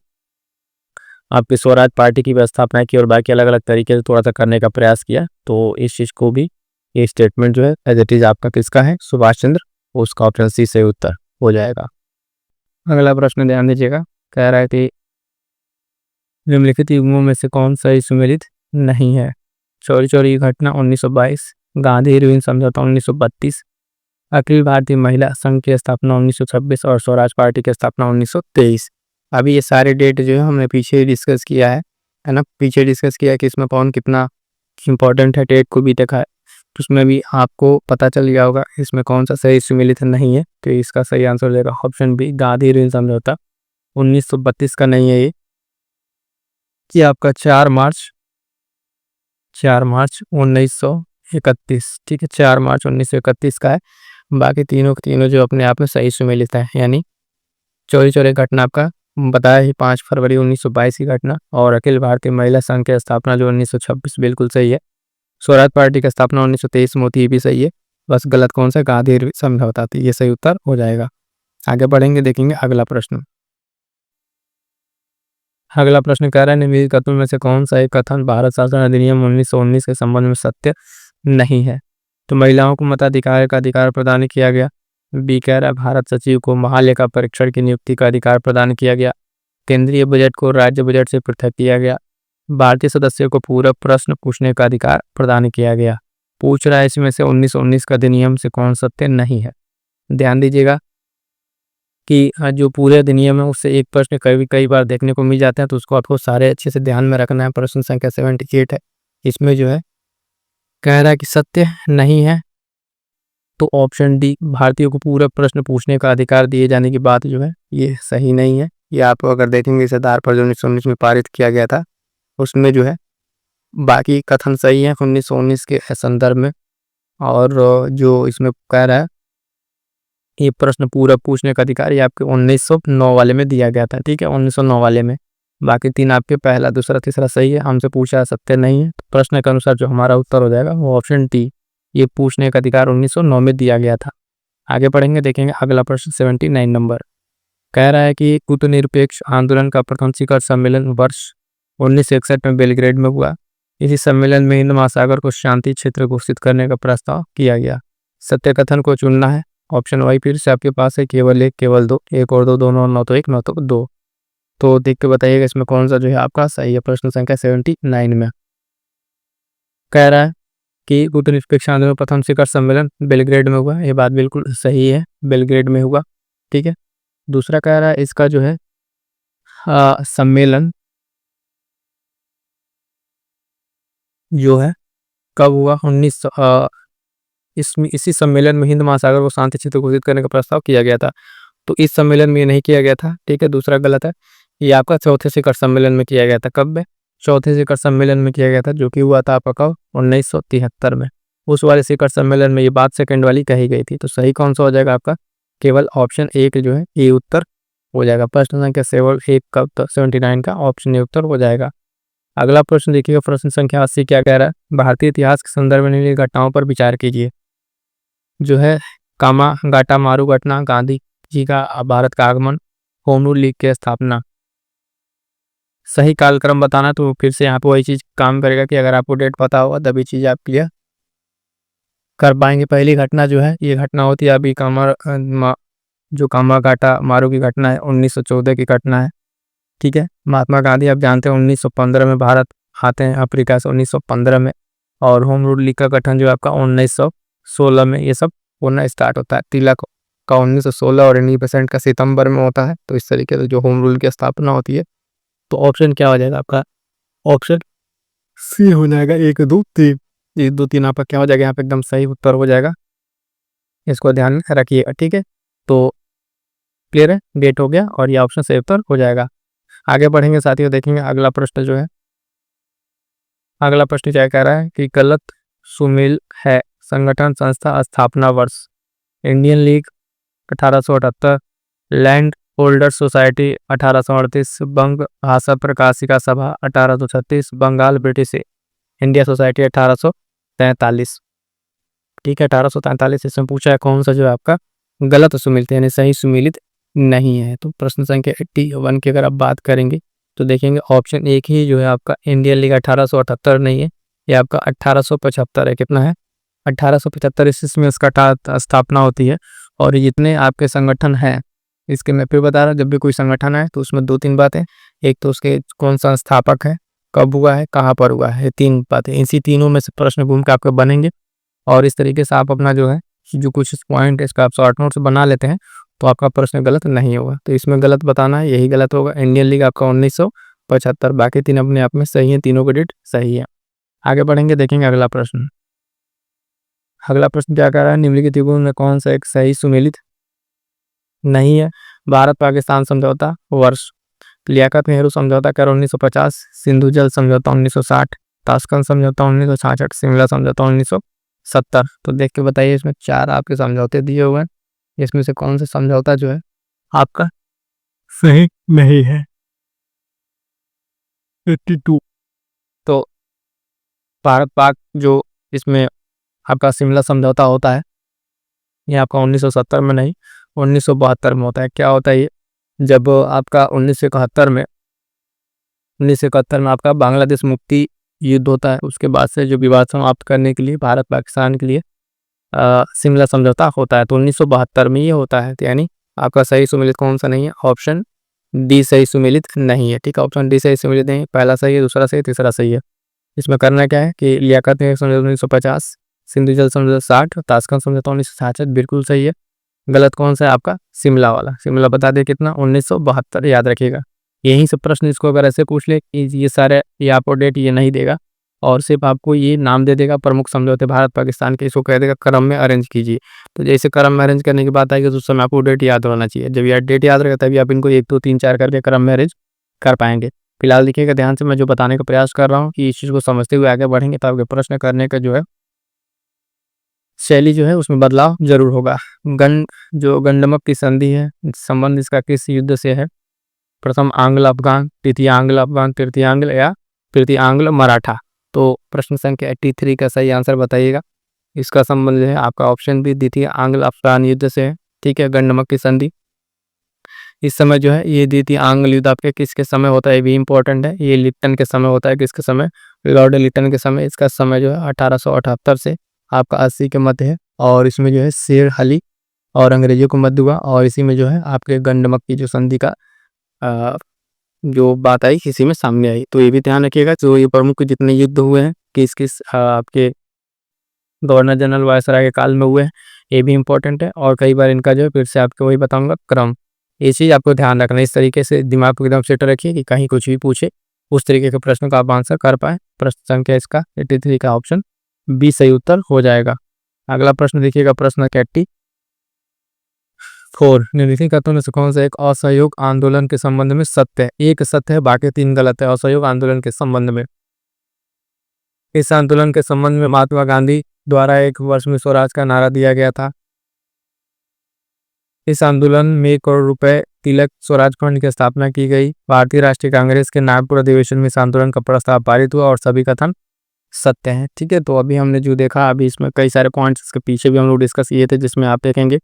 आपकी स्वराज पार्टी की व्यवस्थापना की और बाकी अलग अलग तरीके से थोड़ा सा करने का प्रयास किया। तो इस चीज़ को भी, ये स्टेटमेंट जो है एज इट इज आपका किसका है, सुभाष चंद्र, उसका ऑप्शन सी से उत्तर हो जाएगा। अगला प्रश्न ध्यान दीजिएगा, कह रहा है कि निम्नलिखित युग्मों में से कौन सा सुमेलित नहीं है। चौरी चौरी की घटना 1922, गांधी इरविन समझौता 1932, अखिल भारतीय महिला संघ की स्थापना 1926 और स्वराज पार्टी की स्थापना 1923। अभी ये सारे डेट जो है हमने पीछे डिस्कस किया है ना, पीछे डिस्कस किया है कि इसमें कौन कितना इंपॉर्टेंट है, डेट को भी देखा है, तो उसमें भी आपको पता चल गया होगा इसमें कौन सा सही सुमेलित नहीं है। तो इसका सही आंसर हो जाएगा ऑप्शन बी, गांधी इरविन समझौता 1932 का नहीं है ये आपका 4 मार्च 1931, ठीक है, 4 मार्च 1931 का है। बाकी तीनों के तीनों जो अपने आप में सही सुमेलित है, यानी चौरी चौरी घटना आपका बताया ही 5 फरवरी 1922 की घटना, और अखिल भारतीय महिला संघ की स्थापना जो 1926 बिल्कुल सही है। स्वराज पार्टी की स्थापना 1923 में होती है, भी सही है। बस गलत कौन सा, गांधी समझौता थी, ये सही उत्तर हो जाएगा। आगे बढ़ेंगे, देखेंगे अगला प्रश्न। अगला प्रश्न कह रहा है निम्नलिखित कथनों में से कौन सा एक कथन भारत शासन अधिनियम 1919 के संबंध में सत्य नहीं है। तो महिलाओं को मताधिकार का अधिकार प्रदान किया गया। बी कह रहा है भारत सचिव को महालेखा परीक्षण की नियुक्ति का अधिकार प्रदान किया गया। केंद्रीय बजट को राज्य बजट से पृथक किया गया। भारतीय सदस्यों को पूरक प्रश्न पूछने का अधिकार प्रदान किया गया। पूछ रहा है इसमें से 1919 का अधिनियम से कौन सत्य नहीं है। ध्यान दीजिएगा कि जो पूरे अधिनियम है उससे एक प्रश्न कई बार देखने को मिल जाता है, तो उसको आपको सारे अच्छे से ध्यान में रखना है। प्रश्न संख्या 78 है, इसमें जो है कह रहा है कि सत्य नहीं है, तो ऑप्शन डी, भारतीयों को पूरा प्रश्न पूछने का अधिकार दिए जाने की बात जो है ये सही नहीं है। ये आप अगर देखेंगे इस आधार पर जो 1919 में पारित किया गया था उसमें जो है बाकी कथन सही है 1919 के संदर्भ में। और जो इसमें कह रहा है ये प्रश्न पूरा पूछने का अधिकार ये आपके 1909 वाले में दिया गया था, ठीक है, 1909 वाले में। बाकी तीन आपके पहला दूसरा तीसरा सही है, हमसे पूछा सत्य नहीं है। तो प्रश्न के अनुसार जो हमारा उत्तर हो जाएगा वो ऑप्शन डी, ये पूछने का अधिकार 1909 में दिया गया था। आगे पढ़ेंगे, देखेंगे अगला प्रश्न 79 नंबर। कह रहा है कि कूटनिरपेक्ष आंदोलन का प्रथम शिखर सम्मेलन वर्ष 1961 में बेलग्रेड में हुआ। इसी सम्मेलन में हिंद महासागर को शांति क्षेत्र घोषित करने का प्रस्ताव किया गया। सत्य कथन को चुनना है। ऑप्शन वाई फिर से आपके पास है, केवल एक, केवल दो, एक और दो, दोनों, नौ तो एक, नौ तो दो। तो देख के बताइएगा इसमें कौन सा जो है आपका सही है। प्रश्न संख्या 79 में कह रहा है कि कूटनिरपेक्ष आंदोलन प्रथम शिखर सम्मेलन बेलग्रेड में हुआ। ये बात बिल्कुल सही है, बेलग्रेड में हुआ, ठीक है। दूसरा कह रहा है इसका जो है सम्मेलन जो है कब हुआ, इसी सम्मेलन में हिंद महासागर को शांति क्षेत्र घोषित करने का प्रस्ताव किया गया था। तो इस सम्मेलन में नहीं किया गया था, ठीक है, दूसरा गलत है। ये आपका चौथे शिखर सम्मेलन में किया गया था। कब में, चौथे शिखर सम्मेलन में किया गया था, जो कि हुआ था आपका कब, 1973 में। उस वाले शिखर सम्मेलन में ये बात सेकंड वाली कही गई थी। तो सही कौन सा हो जाएगा आपका, केवल ऑप्शन एक जो है ये उत्तर हो जाएगा। प्रश्न संख्या 79 का ऑप्शन ए उत्तर हो जाएगा। अगला प्रश्न देखिएगा, प्रश्न संख्या 80 क्या कह रहा है, भारतीय इतिहास के संदर्भ में निम्नलिखित घटनाओं पर विचार कीजिए। जो है कामागाटा मारू घटना, गांधी जी का भारत का आगमन, होम रूल लीग की स्थापना। सही कालक्रम बताना, तो फिर से यहाँ पे वही चीज काम करेगा कि अगर आपको डेट पता होगा तभी चीज आप क्लियर कर पाएंगे। पहली घटना जो है ये घटना होती है अभी जो कामागाटा मारू की घटना है 1914 की घटना है, ठीक है। महात्मा गांधी आप जानते हैं 1915 में भारत आते हैं अफ्रीका से, 1915 में। और होम रूल लीग का गठन जो आपका 1916 में ये सब होना स्टार्ट होता है। तिलक का 1916 और 19% का सितंबर में होता है। तो इस तरीके से जो होम रूल की स्थापना होती है। तो ऑप्शन क्या हो जाएगा आपका, ऑप्शन सी हो जाएगा, 1 2 3। 1 2 3 आपका क्या हो जाएगा यहाँ पे, एकदम सही उत्तर हो जाएगा। इसको ध्यान में रखिएगा, ठीक है। तो क्लियर है, डेट हो गया और ये ऑप्शन सही उत्तर हो जाएगा। आगे बढ़ेंगे साथियों, देखेंगे अगला प्रश्न जो है, अगला प्रश्न क्या कह रहा है कि गलत सुमेल है। संगठन संस्था स्थापना वर्ष, Indian league 1878, land holder society 1838, बंग भाषा प्रकाशिका सभा 1836, बंगाल ब्रिटिश इंडिया सोसाइटी 1843। ठीक है, 1843 इसमें पूछा है कौन सा जो है आपका गलत सुमेलित यानी सही सुमेलित नहीं है। तो प्रश्न संख्या 81 की अगर आप बात करेंगे तो देखेंगे ऑप्शन एक ही जो है आपका इंडियन लीग 1878 नहीं है, ये आपका 1875 है। कितना है? 1875 ईस्वी में इसका स्थापना होती है। और जितने आपके संगठन हैं, इसके मैं फिर बता रहा हूँ, जब भी कोई संगठन है तो उसमें 2-3 बातें, एक तो उसके कौन सा संस्थापक है, कब हुआ है, कहाँ पर हुआ है, 3 बातें। इसी तीनों में से प्रश्न भूमि के आपके बनेंगे और इस तरीके से आप अपना जो है जो कुछ पॉइंट है इसका आप शॉर्ट नोट्स बना लेते हैं तो आपका प्रश्न गलत नहीं होगा। तो इसमें गलत बताना है, यही गलत होगा। इंडियन लीग आपका 1975, बाकी 3 अपने आप में सही है, तीनों के डेट सही है। आगे बढ़ेंगे, देखेंगे अगला प्रश्न। अगला प्रश्न क्या कह रहा है, निम्नलिखित युगों में कौन सा एक सही सुमेलित नहीं है? भारत पाकिस्तान समझौता वर्ष, लियाकत नेहरू समझौता कर 1950, सिंधु जल समझौता 1960, ताशकंद समझौता 1966, शिमला समझौता 1970। तो देख के बताइए, इसमें 4 आपके समझौते दिए हुए हैं, इसमें से कौन सा समझौता जो है आपका सही नहीं है? 82। तो भारत पाक जो इसमें आपका शिमला समझौता होता है, ये आपका 1970 में नहीं 1972 में होता है। क्या होता है ये? जब आपका 1971 में आपका बांग्लादेश मुक्ति युद्ध होता है, उसके बाद से जो विवाद समाप्त करने के लिए भारत पाकिस्तान के लिए शिमला समझौता होता है, तो 1972 में ये होता है। तो यानी आपका सही सुमेलित कौन सा नहीं है? ऑप्शन डी सही सुमेलित नहीं है। ठीक है, ऑप्शन डी सही सुमेलित नहीं है। पहला सही है, दूसरा सही, तीसरा सही है। इसमें करना क्या है कि लियाकत नेहरू समझौता 1950, सिंधु जल समझौता 60, ताशकंद समझौता 1966 बिल्कुल सही है। गलत कौन सा है आपका? शिमला वाला। शिमला बता दे कितना? 1972, याद रखिएगा। यहीं से प्रश्न इसको अगर ऐसे पूछ ले कि ये सारे, ये आपको डेट ये नहीं देगा और सिर्फ आपको ये नाम दे देगा प्रमुख समझौते भारत पाकिस्तान के, इसको कह देगा क्रम में अरेंज कीजिए। तो जैसे क्रम में अरेंज करने की बात आएगी तो उस समय आपको डेट याद होना चाहिए। जब यार डेट याद रहेगा तभी आप इनको 1 2 3 4 करके क्रम में अरेंज कर पाएंगे। फिलहाल देखिएगा ध्यान से, मैं जो बताने का प्रयास कर रहा हूँ कि इस चीज़ को समझते हुए आगे बढ़ेंगे तो आपके प्रश्न करने का जो है शैली जो है उसमें बदलाव जरूर होगा। गंडमक की संधि है, संबंध इसका किस युद्ध से है? प्रथम आंग्ल अफगान, द्वितीय आंग्ल अफगान, तृतीय आंग्ल या तृतीय आंग्ल मराठा। तो प्रश्न संख्या 83 का सही आंसर बताइएगा। इसका संबंध जो है आपका ऑप्शन बी द्वितीय आंग्ल अफगान युद्ध से है। ठीक है, गंडमक की संधि इस समय जो है ये द्वितीय आंग्ल युद्ध आपके किसके समय होता है, ये भी इंपॉर्टेंट है। ये लिप्टन के समय होता है। किसके समय? लॉर्ड लिप्टन के समय। इसका समय जो है 1878 से आपका 80 के मध्य है और इसमें जो है शेर अली और अंग्रेजों को मध्य हुआ और इसी में जो है आपके गंडमक की जो संधि का जो बात आई इसी में सामने आई। तो ये भी ध्यान रखिएगा, जो ये प्रमुख जितने युद्ध हुए हैं किस किस आपके गवर्नर जनरल वायसराय के काल में हुए हैं, ये भी इंपॉर्टेंट है। और कई बार इनका जो है फिर से आपको वही बताऊंगा क्रम, ये चीज़ आपको ध्यान रखना। इस तरीके से दिमाग को एकदम सेट रखिए कि कहीं कुछ भी पूछे उस तरीके के प्रश्न का आप आंसर कर पाए। प्रश्न संख्या इसका 83 का ऑप्शन बी सही उत्तर हो जाएगा। अगला प्रश्न देखिएगा, प्रश्न 84। निम्नलिखित कथनों में से कौन सा एक असहयोग आंदोलन के संबंध में सत्य है? एक सत्य है, बाकी 3 गलत है। असहयोग आंदोलन के संबंध में, इस आंदोलन के संबंध में महात्मा गांधी द्वारा एक वर्ष में स्वराज का नारा दिया गया था। इस आंदोलन में 1 करोड़ रुपए तिलक स्वराज फंड की स्थापना की गई। भारतीय राष्ट्रीय कांग्रेस के नागपुर अधिवेशन में इस आंदोलन का प्रस्ताव पारित हुआ और सभी कथन सत्य हैं। ठीक है, तो अभी हमने जो देखा, अभी इसमें कई सारे पॉइंट्स इसके पीछे भी हम लोग डिस्कस किए थे, जिसमें आप देखेंगे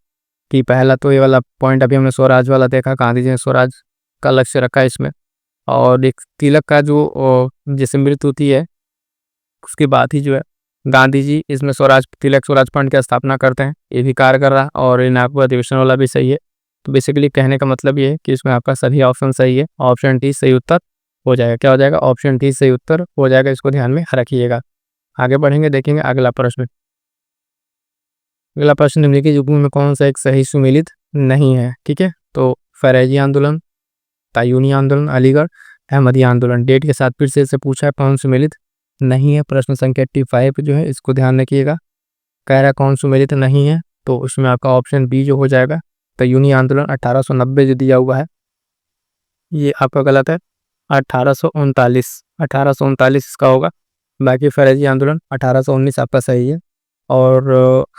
कि पहला तो ये वाला पॉइंट अभी हमने स्वराज वाला देखा, गांधी जी ने स्वराज का लक्ष्य रखा इसमें। और एक तिलक का जो जैसे मृत्यु होती है उसके बाद ही जो है गांधी जी इसमें तिलक स्वराज फंड की स्थापना करते हैं, ये भी कार्य कर रहा है। और ये नागपुर अधिवेशन वाला भी सही है। तो बेसिकली कहने का मतलब ये है कि इसमें आपका सभी ऑप्शन सही है। ऑप्शन डी सही उत्तर हो जाएगा। क्या हो जाएगा? ऑप्शन डी सही उत्तर हो जाएगा। इसको ध्यान में रखिएगा। आगे बढ़ेंगे, देखेंगे अगला प्रश्न। अगला प्रश्न, निम्नलिखित युग्मों में कौन सा एक सही सुमेलित नहीं है? ठीक है, तो फैरेजी आंदोलन, तायूनी आंदोलन, अलीगढ़, अहमदी आंदोलन। डेट के साथ फिर से इससे पूछा है कौन सुमेलित नहीं है। प्रश्न संख्या 85 जो है इसको ध्यान रखिएगा। कह रहा है कौन सुमेलित नहीं है, तो उसमें आपका ऑप्शन बी जो हो जाएगा तायूनी आंदोलन 1890 जो दिया हुआ है ये आपका गलत है। 1839 इसका होगा। बाकी फैरेजी आंदोलन 1819 आपका सही है। और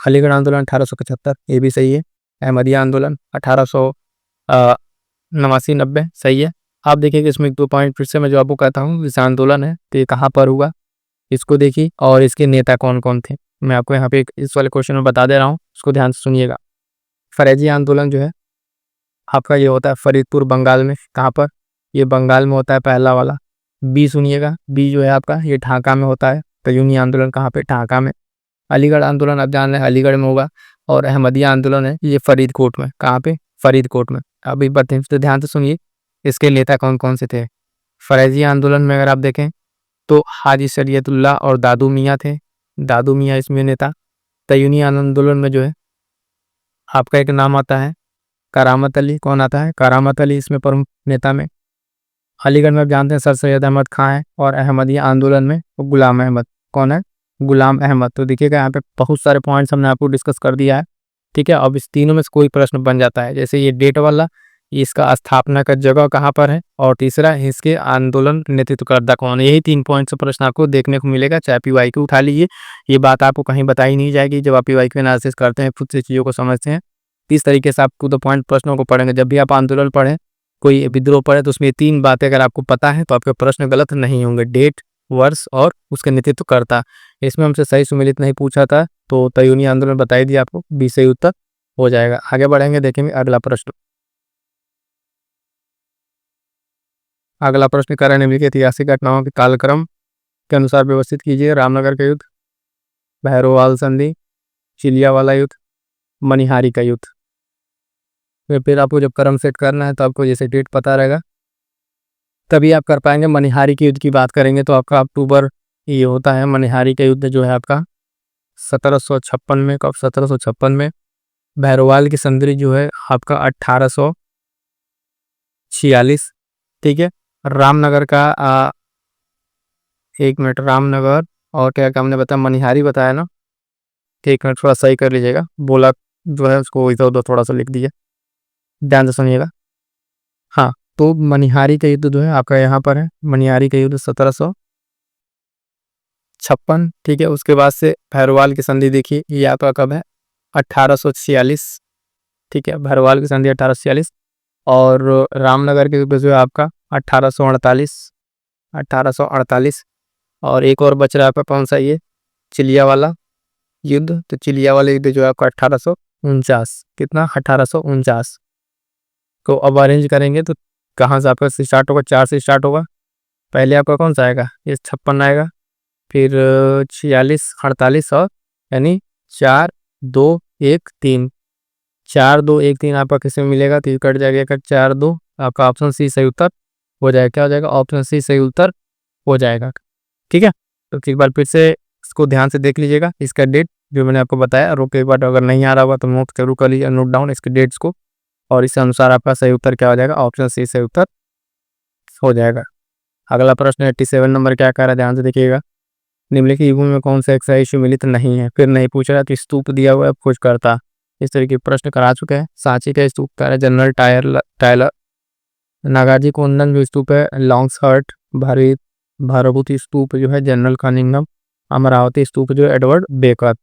अलीगढ़ आंदोलन 1875 ये भी सही है। अहमदिया आंदोलन 1889-90 सही है। आप देखिए कि इसमें 2 पॉइंट फिर से मैं जो आपको कहता हूँ, इस आंदोलन है तो ये कहाँ पर हुआ, इसको देखिए और इसके नेता कौन-कौन थे। मैं आपको यहाँ पे इस वाले क्वेश्चन में बता दे रहा हूँ, उसको ध्यान से सुनिएगा। फरेजी आंदोलन जो है आपका ये होता है फरीदपुर बंगाल में। कहाँ पर? ये बंगाल में होता है पहला वाला। बी सुनिएगा, बी जो है आपका ये ढाका में होता है। कयूनी आंदोलन कहाँ पे? ढाका में। अलीगढ़ आंदोलन आप जान रहे हैं अलीगढ़ में होगा। और अहमदिया आंदोलन है ये फरीदकोट में। कहाँ पे? फरीदकोट में। अभी बढ़ते तो ध्यान से सुनिए इसके नेता कौन कौन से थे। फरेजी आंदोलन में अगर आप देखें तो हाजी शरीयतुल्लाह और दादू मियाँ थे। दादू मियाँ इसमें नेता। तयूनी आंदोलन में जो है आपका एक नाम आता है करामत अली। कौन आता है? करामत अली इसमें प्रमुख नेता में। अलीगढ़ में आप जानते हैं सर सैयद अहमद खां है। और अहमदिया आंदोलन में गुलाम अहमद। कौन है? गुलाम अहमद। तो देखिएगा यहाँ पे बहुत सारे पॉइंट्स हमने आपको डिस्कस कर दिया है। ठीक है, अब इस तीनों में से कोई प्रश्न बन जाता है, जैसे ये डेट वाला, इसका स्थापना का जगह कहाँ पर है, और तीसरा इसके आंदोलन नेतृत्वकर्ता कौन है। यही 3 पॉइंट से प्रश्न आपको देखने को मिलेगा, चाहे पीवाईक्यू उठा लीजिए। ये बात आपको कहीं बताई नहीं जाएगी जब आप पीवाईक्यू एनालिसिस करते हैं, खुद से चीज़ों को समझते हैं। इस तरीके से आप टू द पॉइंट प्रश्नों को पढ़ेंगे। जब भी आप आंदोलन पढ़ें, कोई विद्रोह पढ़े, तो उसमें 3 बातें अगर आपको पता है तो आपके प्रश्न गलत नहीं होंगे। डेट, वर्ष और उसके नेतृत्वकर्ता। इसमें हमसे सही सुमेलित नहीं पूछा था, तो तयूनी आंदोलन बताई दिया आपको, बी सही उत्तर हो जाएगा। आगे बढ़ेंगे, देखेंगे अगला प्रश्न। अगला प्रश्न कह रहे हैं निम्नलिखित ऐतिहासिक घटनाओं के कालक्रम के अनुसार व्यवस्थित कीजिए। रामनगर का युद्ध, भैरोवाल संधि, चिलियावाला युद्ध, मनिहारी का युद्ध। फिर आपको जब क्रम सेट करना है तो आपको जैसे डेट पता रहेगा तभी आप कर पाएंगे। मनिहारी के युद्ध की बात करेंगे तो आपका अक्टूबर ये होता है। मनिहारी का युद्ध जो है आपका 1756 में। कब? 1756 में। भैरोवाल की संधि जो है आपका 1846। ठीक है। रामनगर का 1 मिनट, रामनगर और क्या क्या हमने बताया, मनिहारी बताया ना। 1 मिनट थोड़ा सही कर लीजिएगा, बोला जो है उसको इधर उधर थोड़ा सा लिख दिए, ध्यान से सुनिएगा। हाँ, तो मनिहारी का युद्ध जो है आपका यहाँ पर है। मनिहारी का युद्ध 1756। ठीक है। उसके बाद से भैरवाल की संधि देखिए, ये आपका कब है? 1846। ठीक है, भैरवाल की संधि 1846। और रामनगर के युद्ध जो है आपका 1848। 1848। और एक और बच रहा है आपका कौन सा, ये चिलिया वाला युद्ध। तो चिलिया वाला युद्ध जो है आपका 1849। कितना? 1849। को अब अरेंज करेंगे तो कहाँ से आपका स्टार्ट होगा? 4 से स्टार्ट होगा। पहले आपका कौन सा आएगा? ये 56 आएगा, फिर 46, 48 और यानी 4 2 1 3। 4 2 1 3 आपका किसी में मिलेगा तो ये कट जाएगा। 4 2 आपका ऑप्शन सी सही उत्तर हो जाएगा। क्या हो जाएगा? ऑप्शन सी सही उत्तर हो जाएगा। ठीक है, तो एक बार फिर से इसको ध्यान से देख लीजिएगा। इसका डेट जो मैंने आपको बताया, रोक एक बार अगर नहीं आ रहा होगा तो नोट जरूर कर लीजिए, नोट डाउन इसके डेट्स को, और इस अनुसार आपका सही उत्तर क्या हो जाएगा? ऑप्शन सी सही उत्तर हो जाएगा। अगला प्रश्न 87 नंबर क्या कह रहा है, ध्यान से देखिएगा। निम्नलिखित युगों में कौन सा एक्सरसाइज सुमेलित नहीं है? फिर नहीं पूछ रहा तो स्तूप दिया हुआ है, खोज करता। इस तरीके के प्रश्न करा चुके हैं। सांची का स्तूप कह रहा है जनरल टायलर। नागार्जुन कोंडम जो स्तूप है लॉन्ग्स हर्ट। भारभूति स्तूप जो है जनरल कनिंघम। अमरावती स्तूप जो है एडवर्ड बेकर।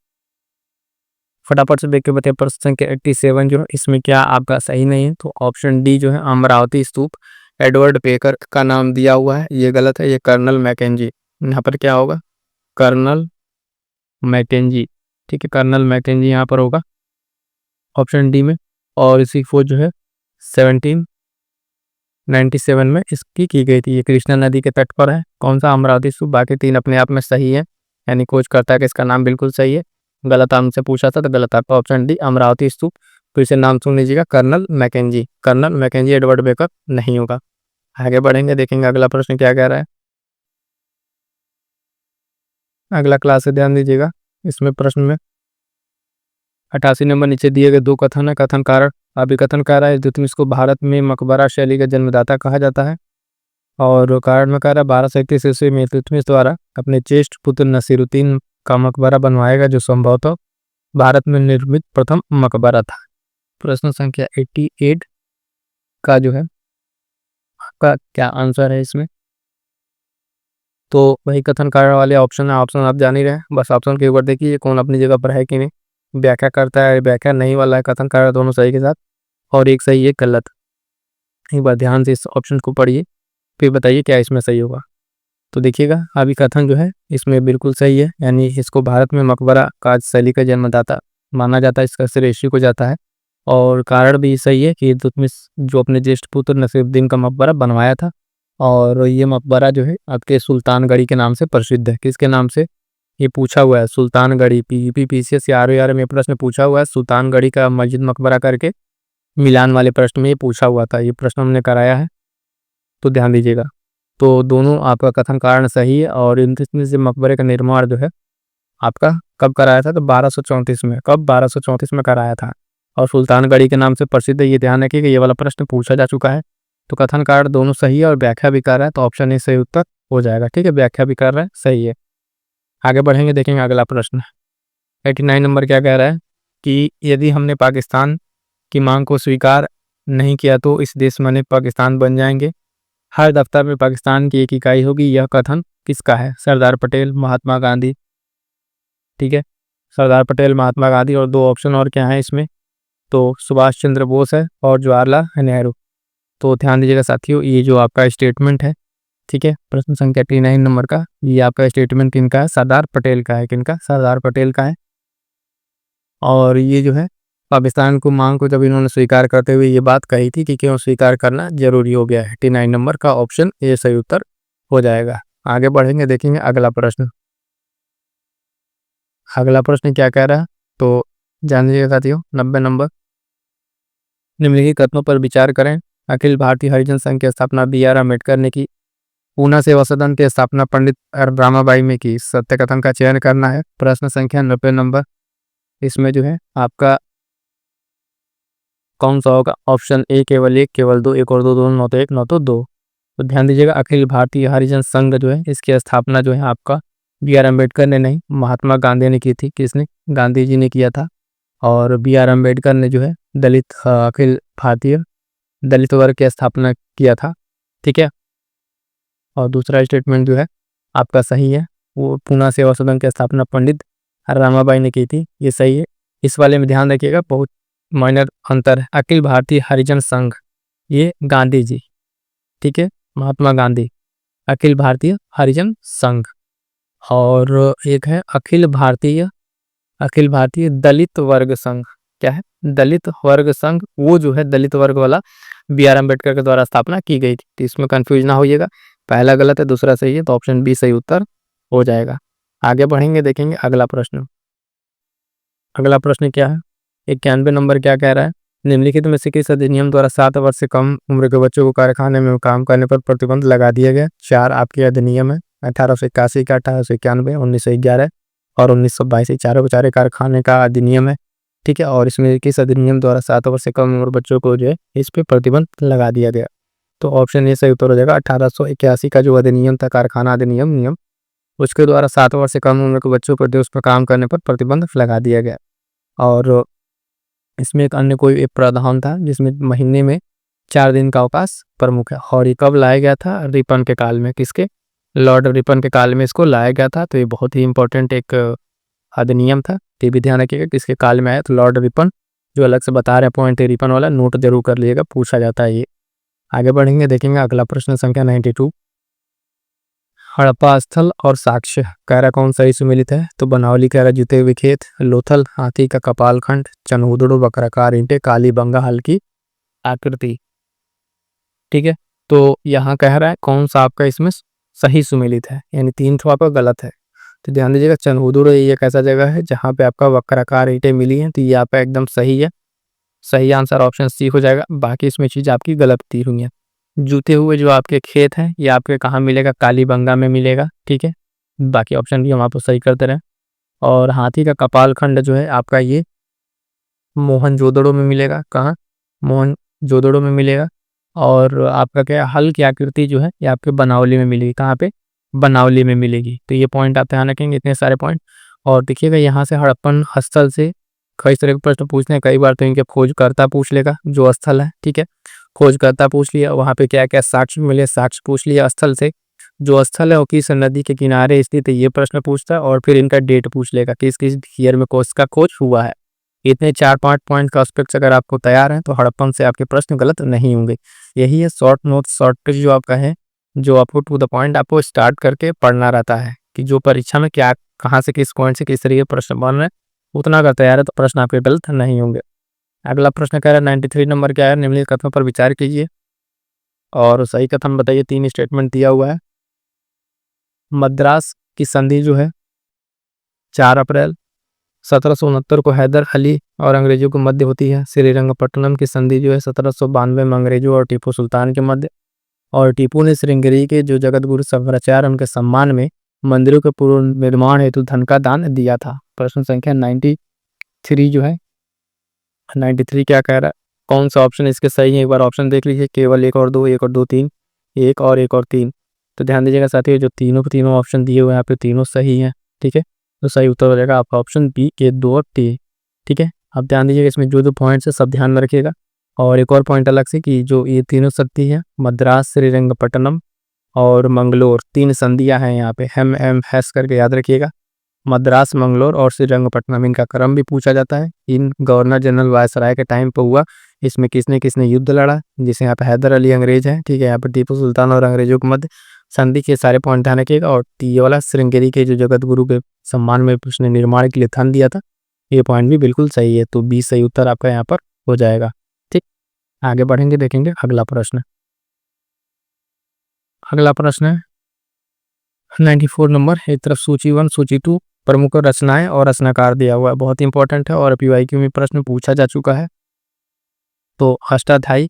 फटाफट से देख के बताइए प्रश्न संख्या 87 जो है इसमें क्या आपका सही नहीं है, तो ऑप्शन डी जो है अमरावती स्तूप एडवर्ड बेकर का नाम दिया हुआ है, ये गलत है। ये कर्नल मैकेंजी, यहाँ पर क्या होगा? Colonel Mackenzie. ठीक है, कर्नल मैकेंजी यहाँ पर होगा ऑप्शन डी में। और इसी खोज जो है 1797 में इसकी की गई थी। ये कृष्णा नदी के तट पर है। कौन सा? अमरावती स्तूप। बाकी 3 अपने आप में सही है, यानी खोज करता है कि इसका नाम बिल्कुल सही है। गलत हमसे पूछा था तो गलत आपका ऑप्शन डी अमरावती स्तूप। फिर से नाम सुन लीजिएगा, colonel Mackenzie. Colonel Mackenzie Edward Baker नहीं होगा। आगे बढ़ेंगे, देखेंगे अगला प्रश्न क्या कह रहा है। अगला क्लास से ध्यान दीजिएगा। इसमें प्रश्न में 88 नंबर नीचे दिए गए 2 कथन है। कथन कारण अभिकथन कह रहा है इल्तुतमिश को भारत में मकबरा शैली का जन्मदाता कहा जाता है। और कारण में कह रहा है 1231 ईस्वी में इल्तुतमिश द्वारा अपने ज्येष्ठ पुत्र नसीरुद्दीन का मकबरा बनवाएगा, जो संभवतः भारत में निर्मित प्रथम मकबरा था। प्रश्न संख्या 88 का जो है आपका क्या आंसर है इसमें, तो वही कथन कारण वाले ऑप्शन है। ऑप्शन आप जान ही रहे हैं, बस ऑप्शन के ऊपर देखिए कौन अपनी जगह पर है कि नहीं। व्याख्या करता है, व्याख्या नहीं वाला है कथन कारक दोनों सही के साथ, और एक सही एक गलत। एक बार ध्यान से इस ऑप्शन को पढ़िए, फिर बताइए क्या इसमें सही होगा। तो देखिएगा अभी कथन जो है इसमें बिल्कुल सही है, यानी इसको भारत में मकबरा काज शैली का जन्मदाता माना जाता है, इसका श्रेय ऋषि को जाता है। और कारण भी सही है कि इल्तुतमिश जो अपने ज्येष्ठ पुत्र नसीरुद्दीन का मकबरा बनवाया था, और ये मकबरा जो है आपके सुल्तानगढ़ी के नाम से प्रसिद्ध है। किसके नाम से, ये पूछा हुआ है सुल्तानगढ़ी, पीईपी पीसीएस या आरओ में प्रश्न पूछा हुआ है सुल्तानगढ़ी का मस्जिद मकबरा करके, मिलान वाले प्रश्न में ये पूछा हुआ था, ये प्रश्न हमने कराया है, तो ध्यान दीजिएगा। तो दोनों आपका कथन कारण सही है। और इल्तुतमिश मकबरे का निर्माण जो है आपका कब कराया था, तो 1234 में। कब, 1234 में कराया था, और सुल्तानगढ़ी के नाम से प्रसिद्ध है। ये ध्यान रखिए कि ये वाला प्रश्न पूछा जा चुका है। तो कथन कारण दोनों सही है और व्याख्या भी कर रहा है, तो ऑप्शन ए सही उत्तर हो जाएगा। ठीक है, व्याख्या भी कर रहा है, सही है। आगे बढ़ेंगे, देखेंगे अगला प्रश्न 89 नंबर क्या कह रहा है कि यदि हमने पाकिस्तान की मांग को स्वीकार नहीं किया तो इस देश में अनेक पाकिस्तान बन जाएंगे, हर दफ्तर में पाकिस्तान की एक इकाई होगी, यह कथन किसका है। सरदार पटेल, महात्मा गांधी। ठीक है, सरदार पटेल, महात्मा गांधी, और दो ऑप्शन और क्या है इसमें, तो सुभाष चंद्र बोस है और जवाहरलाल नेहरू। तो ध्यान दीजिएगा साथियों, ये जो आपका स्टेटमेंट है, ठीक है, प्रश्न संख्या 89 नंबर का, ये आपका स्टेटमेंट किनका है, सरदार पटेल का है। किनका, सरदार पटेल का है। और ये जो है पाकिस्तान को मांग को जब इन्होंने स्वीकार करते हुए ये बात कही थी कि क्यों स्वीकार करना जरूरी हो गया है। 89 नंबर का ऑप्शन ए सही उत्तर हो जाएगा। आगे बढ़ेंगे, देखेंगे अगला प्रश्न। अगला प्रश्न क्या कह रहा है, तो जान लीजिएगा साथियों, 90 नंबर। निम्नलिखित कथनों पर विचार करें। अखिल भारतीय हरिजन संघ की स्थापना BR अम्बेडकर ने की। पूना सेवा सदन की स्थापना पंडित रमाबाई में की। सत्य कथन का चयन करना है। प्रश्न संख्या 90 नंबर। इसमें जो है आपका कौन सा होगा, ऑप्शन ए केवल एक, केवल दो, एक और दो, दोनों, नौ तो एक, नौ तो दो। तो ध्यान दीजिएगा अखिल भारतीय हरिजन संघ जो है इसकी स्थापना जो है आपका BR अम्बेडकर ने नहीं, महात्मा गांधी ने की थी। किसने, गांधी जी ने किया था। और BR अम्बेडकर ने जो है दलित अखिल भारतीय दलित वर्ग की स्थापना किया था। ठीक है, और दूसरा स्टेटमेंट जो है आपका सही है, वो पूना सेवा सदन की स्थापना पंडित रमाबाई ने की थी, ये सही है। इस वाले में ध्यान रखिएगा, बहुत माइनर अंतर है। अखिल भारतीय हरिजन संघ ये गांधी जी, ठीक है, महात्मा गांधी, अखिल भारतीय हरिजन संघ। और एक है अखिल भारतीय दलित वर्ग संघ। क्या है, दलित वर्ग संघ, वो जो है दलित वर्ग वाला BR अम्बेडकर के द्वारा स्थापना की गई थी। तो इसमें कंफ्यूज ना होइएगा, पहला गलत है दूसरा सही है, तो ऑप्शन बी सही उत्तर हो जाएगा। आगे बढ़ेंगे, देखेंगे अगला प्रश्न। अगला प्रश्न क्या है, 91 नंबर क्या कह रहा है। निम्नलिखित में से किस अधिनियम द्वारा 7 वर्ष से कम उम्र के बच्चों को कारखाने में काम करने पर प्रतिबंध लगा दिया गया। 4 आपके अधिनियम है, 1881 का, 1891, 1911 और 1922। चारों चारे कारखाने का अधिनियम है। ठीक है, और इसमें किस अधिनियम द्वारा 7 वर्ष से कम उम्र बच्चों को जो है इस पे प्रतिबंध लगा दिया गया। तो ऑप्शन ए सही उत्तर हो जाएगा। 1881 का जो अधिनियम था, कारखाना अधिनियम नियम, उसके द्वारा 7 वर्ष से कम उम्र के बच्चों पर उस पर काम करने पर प्रतिबंध लगा दिया गया। और इसमें एक अन्य कोई एक प्रावधान था जिसमें महीने में 4 दिन का अवकाश प्रमुख है। और ये कब लाया गया था, रिपन के काल में। किसके, लॉर्ड रिपन के काल में इसको लाया गया था। तो ये बहुत ही इंपॉर्टेंट एक अधिनियम था, ये भी ध्यान रखिएगा किसके काल में आया। तो लॉर्ड रिपन, जो अलग से बता रहे पॉइंट है रिपन वाला, नोट जरूर कर लीजिएगा, पूछा जाता है ये। आगे बढ़ेंगे, देखेंगे अगला प्रश्न संख्या 92। हड़प्पा स्थल और साक्ष्य कह रहा कौन सही सुमेलित है। तो बनावली कह रहा जुते हुए खेत, लोथल हाथी का कपाल खंड, चनहुदड़ो वक्राकार ईंटें, कालीबंगा हल्की आकृति। ठीक है, तो यहाँ कह रहा है कौन सा आपका इसमें सही सुमेलित है, यानी 3 ठो आपका गलत है। तो ध्यान दीजिएगा, चनहुदड़ो ये एक ऐसा जगह है जहाँ पे आपका वक्राकार ईंटें मिली हैं, तो ये आपका एकदम सही है। सही आंसर ऑप्शन सी हो जाएगा। बाकी इसमें चीज आपकी गलत दी हुई है। जूते हुए जो आपके खेत हैं ये आपके कहाँ मिलेगा, कालीबंगा में मिलेगा। ठीक है, बाकी ऑप्शन भी हम आपको सही करते रहे। और हाथी का कपाल खंड जो है आपका ये मोहनजोदड़ो में मिलेगा। कहाँ, मोहनजोदड़ो में मिलेगा। और आपका क्या हल की आकृति जो है ये आपके बनावली में मिलेगी। कहाँ पे, बनावली में मिलेगी। तो ये पॉइंट आप ध्यान रखेंगे, इतने सारे पॉइंट। और देखिएगा यहाँ से हड़प्पन स्थल से कई तरह के प्रश्न पूछते हैं। कई बार तो इनके खोजकर्ता पूछ लेगा जो स्थल है। ठीक है, खोजकर्ता पूछ लिया, वहाँ पे क्या क्या साक्ष्य मिले, साक्ष्य पूछ लिया। स्थल से जो स्थल है वो किस नदी के किनारे स्थित है, ये प्रश्न पूछता है। और फिर इनका डेट पूछ लेगा, किस किस ईयर में इसका खोज हुआ है। इतने 4-5 पॉइंट का एस्पेक्ट्स अगर आपको तैयार है तो हड़प्पन से आपके प्रश्न गलत नहीं होंगे। यही है शॉर्ट नोट्स, शॉर्ट ट्रिक जो आपका है, जो आपको टू द पॉइंट आपको स्टार्ट करके पढ़ना रहता है कि जो परीक्षा में क्या, कहाँ से, किस पॉइंट से किस तरीके के प्रश्न बन रहे हैं, उतना अगर तैयार है तो प्रश्न आपके गलत नहीं होंगे। अगला प्रश्न कह रहा है 93 नंबर क्या है, निम्नलिखित कथनों पर विचार कीजिए और सही कथन बताइए। 3 स्टेटमेंट दिया हुआ है। मद्रास की संधि जो है 4 अप्रैल 1769 को हैदर अली और अंग्रेजों के मध्य होती है। श्रीरंगपट्टनम की संधि जो है 1792 में अंग्रेजों और टीपू सुल्तान के मध्य, और टीपू ने श्रृंगेरी के जो जगत गुरु शंकराचार्य उनके सम्मान में मंदिरों के पुनर्निर्माण हेतु धन का दान दिया था। प्रश्न संख्या 93 जो है, 93 क्या कह रहा है, कौन सा ऑप्शन इसके सही है, एक बार ऑप्शन देख लीजिए। केवल 1 और 2, 1 और 2, 3, 1 और 1 और 3। तो ध्यान दीजिएगा साथियों, जो तीनों के तीनों ऑप्शन दिए हुए हैं यहाँ पे तीनों सही हैं। ठीक है, तो सही उत्तर हो जाएगा आपका ऑप्शन बी, 1, 2 और 3। ठीक है, अब ध्यान दीजिएगा इसमें जो पॉइंट्स है सब ध्यान में रखिएगा। और एक और पॉइंट अलग से कि जो ये तीनों संधि है, मद्रास, श्रीरंगपट्टनम और मंगलोर, 3 संधियां हैं यहाँ पे, एम एम हैस करके याद रखिएगा। मद्रास, मंगलोर और श्रीरंगपट्टनम, इनका क्रम भी पूछा जाता है। इन गवर्नर जनरल वायसराय के टाइम पर हुआ। इसमें किसने किसने युद्ध लड़ा, जिसे यहाँ पे हैदर अली अंग्रेज है, ठीक है, यहाँ पे टीपू सुल्तान और अंग्रेजों के मध्य। संधि के सारे पॉइंट ध्यान रखिएगा। और ये वाला श्रृंगेरी के जो जगत गुरु के सम्मान में उसने निर्माण के लिए धन दिया था, ये पॉइंट भी बिल्कुल सही है। तो 20 सही उत्तर आपका यहाँ पर हो जाएगा। ठीक, आगे बढ़ेंगे, देखेंगे अगला प्रश्न। अगला प्रश्न है 94 नंबर, एक तरफ सूची 1, सूची 2 प्रमुख रचनाएं और रचनाकार दिया हुआ है, बहुत इंपॉर्टेंट है और पीवाईक्यू में प्रश्न पूछा जा चुका है। तो अष्टाध्यायी,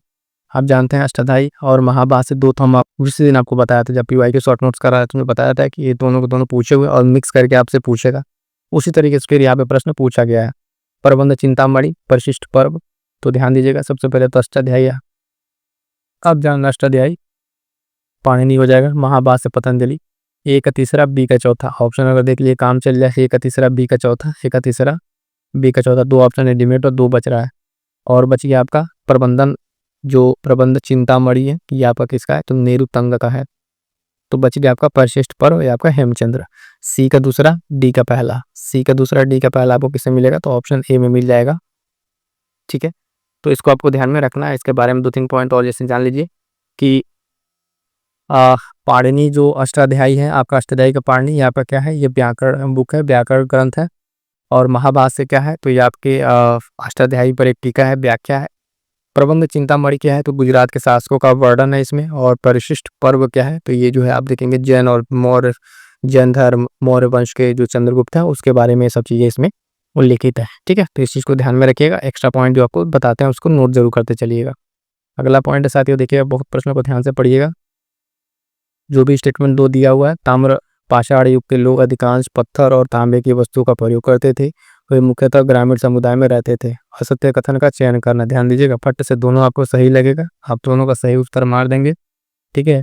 आप जानते हैं अष्टाध्यायी और महाभाष्य, दो तो हम उसी दिन आपको बताया था जब पीवाईक्यू शॉर्ट नोट्स कर रहा था, तो बताया था कि ये दोनों को दोनों पूछे हुए और मिक्स करके आपसे पूछेगा। उसी तरीके से फिर यहाँ पे प्रश्न पूछा गया है। प्रबंध चिंतामणि, परिशिष्ट पर्व, तो ध्यान दीजिएगा सबसे पहले तो अष्टाध्यायी, अब जानना अष्टाध्यायी पाणिनि हो जाएगा। महाभाष्य पतंजलि, ए का तीसरा, बी का चौथा। ऑप्शन अगर देख लिए काम चल जाए, ए का तीसरा, बी का चौथा, ए का तीसरा, बी का चौथा। 2 ऑप्शन एडिमेट और 2 बच रहा है। और बच गया आपका प्रबंधन, जो प्रबंध चिंतामणि है, ये आपका किसका है, तो नेहरू तंग का है। तो बच गया आपका परिशिष्ट पर्व, ये आपका हेमचंद्र। सी का दूसरा, डी का पहला, सी का दूसरा, डी का पहला आपको किससे मिलेगा, तो ऑप्शन ए में मिल जाएगा। ठीक है, तो इसको आपको ध्यान में रखना है। इसके बारे में 2-3 पॉइंट और जैसे जान लीजिए कि पाणिनि जो अष्टाध्यायी है आपका, अष्टाध्यायी का पाणिनि यहाँ पर क्या है, ये व्याकरण बुक है, व्याकरण ग्रंथ है। और महाभाष्य क्या है, तो ये आपके अष्टाध्यायी पर एक टीका है, व्याख्या है। प्रबंध चिंतामणि क्या है, तो गुजरात के शासकों का वर्णन है इसमें। और परिशिष्ट पर्व क्या है, तो ये जो है आप देखेंगे जैन और मौर्य, जैन धर्म, मौर्य वंश के जो चंद्रगुप्त है उसके बारे में सब चीज़ें इसमें उल्लिखित है। ठीक है, तो इस चीज़ को ध्यान में रखिएगा। एक्स्ट्रा पॉइंट जो आपको बताते हैं उसको नोट जरूर करते चलिएगा। अगला पॉइंट है साथियों, देखिएगा बहुत प्रश्नों को ध्यान से पढ़िएगा। जो भी स्टेटमेंट 2 दिया हुआ है, ताम्र पाषाण युग के लोग अधिकांश पत्थर और तांबे की वस्तु का प्रयोग करते थे, वे मुख्यतः ग्रामीण समुदाय में रहते थे। असत्य कथन का चयन करना, ध्यान दीजिएगा, फट से दोनों आपको सही लगेगा, आप दोनों का सही उत्तर मार देंगे। ठीक है,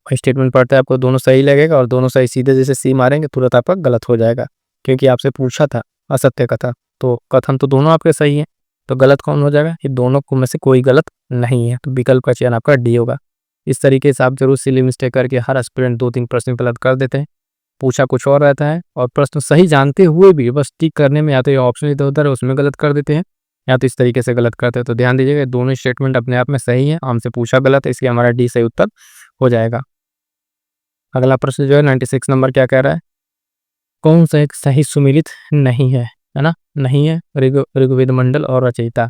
स्टेटमेंट पढ़ते हैं आपको दोनों सही लगेगा और दोनों सही, सीधे जैसे सी मारेंगे तुरंत आपका गलत हो जाएगा, क्योंकि आपसे पूछा था असत्य कथन। तो कथन तो दोनों आपके सही हैं, तो गलत कौन हो जाएगा, ये दोनों में से कोई गलत नहीं है। तो विकल्प का चयन आपका डी होगा। इस तरीके से आप जरूर सिली मिस्टेक करके हर एस्पिरेंट 2-3 प्रश्न गलत कर देते हैं। पूछा कुछ और रहता है और प्रश्न सही जानते हुए भी बस टिक करने में या तो ये ऑप्शन इधर उधर है उसमें गलत कर देते हैं, या तो इस तरीके से गलत करते हैं। तो ध्यान दीजिएगा दोनों स्टेटमेंट अपने आप में सही है, हमसे पूछा गलत है, इसलिए हमारा डी सही उत्तर हो जाएगा। अगला प्रश्न जो है 96 नंबर क्या कह रहा है, कौन सा एक सही सुमेलित नहीं है ना, नहीं है ऋग्वेद मंडल और रचयिता।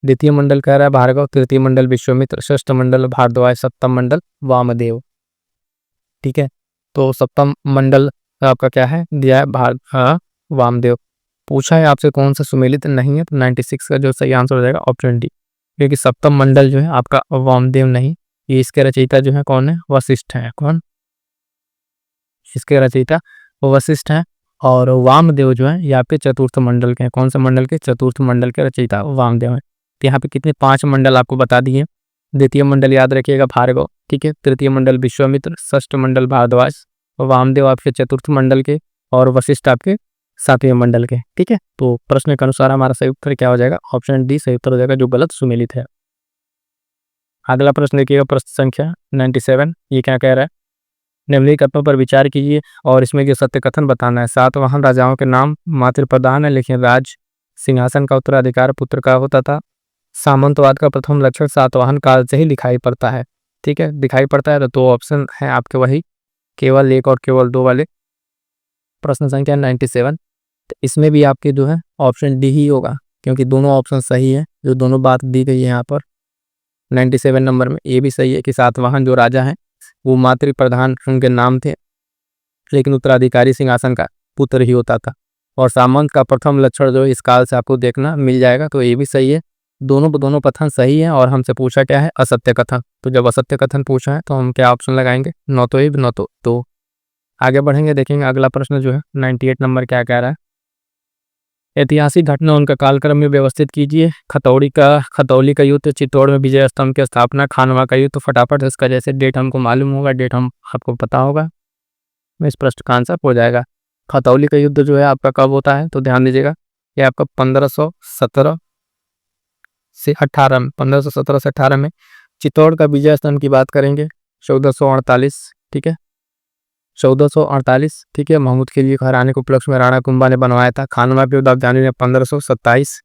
द्वितीय मंडल कह रहा है भार्गव, तृतीय मंडल विश्वामित्र, षष्ठ मंडल भारद्वाज, सप्तम मंडल वामदेव। ठीक है, तो सप्तम मंडल आपका क्या है दिया है, वामदेव। पूछा है आपसे कौन सा सुमेलित नहीं है, तो 96 का जो सही आंसर हो जाएगा ऑप्शन डी, क्योंकि सप्तम मंडल जो है आपका वामदेव नहीं, ये इसके रचयिता जो है कौन है, वशिष्ठ है। कौन इसके रचयिता, वशिष्ठ है। और वामदेव जो है यहाँ पे चतुर्थ मंडल के हैं। कौन से मंडल के, चतुर्थ मंडल के रचयिता वामदेव है। तो यहाँ पे कितने 5 मंडल आपको बता दिए। द्वितीय मंडल याद रखिएगा भार्गव, ठीक है, तृतीय मंडल विश्वामित्र, षष्ठ मंडल भारद्वाज, वामदेव आपके चतुर्थ मंडल के और वशिष्ठ आपके 7वें मंडल के। ठीक है, तो प्रश्न के अनुसार हमारा सही उत्तर क्या हो जाएगा, ऑप्शन डी सही उत्तर हो जाएगा, जो गलत सुमेलित है। अगला प्रश्न देखिएगा, प्रश्न संख्या 97, ये क्या कह रहा है, निम्नलिखित कथनों पर विचार कीजिए और इसमें जो सत्य कथन बताना है। सातवाहन राजाओं के नाम मात्र प्रधान है, लेकिन राज सिंहासन का उत्तराधिकार पुत्र का होता था। सामंतवाद का प्रथम लक्षण सातवाहन काल से ही दिखाई पड़ता है। ठीक है, दिखाई पड़ता है। तो दो ऑप्शन है आपके वही, केवल 1 और केवल 2 वाले। प्रश्न संख्या 97, तो इसमें भी आपके जो है ऑप्शन डी ही होगा, क्योंकि दोनों ऑप्शन सही है, जो दोनों बात दी गई है यहाँ पर। 97 नंबर में ये भी सही है कि सातवाहन जो राजा हैं वो मातृ प्रधान उनके नाम थे, लेकिन उत्तराधिकारी सिंहासन का पुत्र ही होता था। और सामंत का प्रथम लक्षण जो इस काल से आपको देखना मिल जाएगा, तो ये भी सही है। दोनों कथन सही है। और हमसे पूछा क्या है, असत्य कथन। तो जब असत्य कथन पूछा है तो हम क्या ऑप्शन लगाएंगे, न तो न तो आगे बढ़ेंगे, देखेंगे अगला प्रश्न जो है 98 नंबर क्या कह रहा है। ऐतिहासिक घटना उनका कालक्रम में व्यवस्थित कीजिए। खतौली का युद्ध, चित्तौड़ में विजय स्तंभ की स्थापना, खानवा का युद्ध। तो फटाफट इसका जैसे डेट हमको मालूम होगा, डेट हम आपको पता होगा, इस प्रश्न का आंसर हो जाएगा। खतौली का युद्ध जो है आपका कब होता है, तो ध्यान दीजिएगा, ये आपका 1517 से 18 में, 1517 से 18 में। चित्तौड़ का विजय स्तंभ की बात करेंगे 1448, ठीक है, 1448, ठीक है, महमूद खिलजी को हराने के उपलक्ष्य में राणा कुंभा ने बनवाया था। खानवा के युद्ध आप जानिए 1527,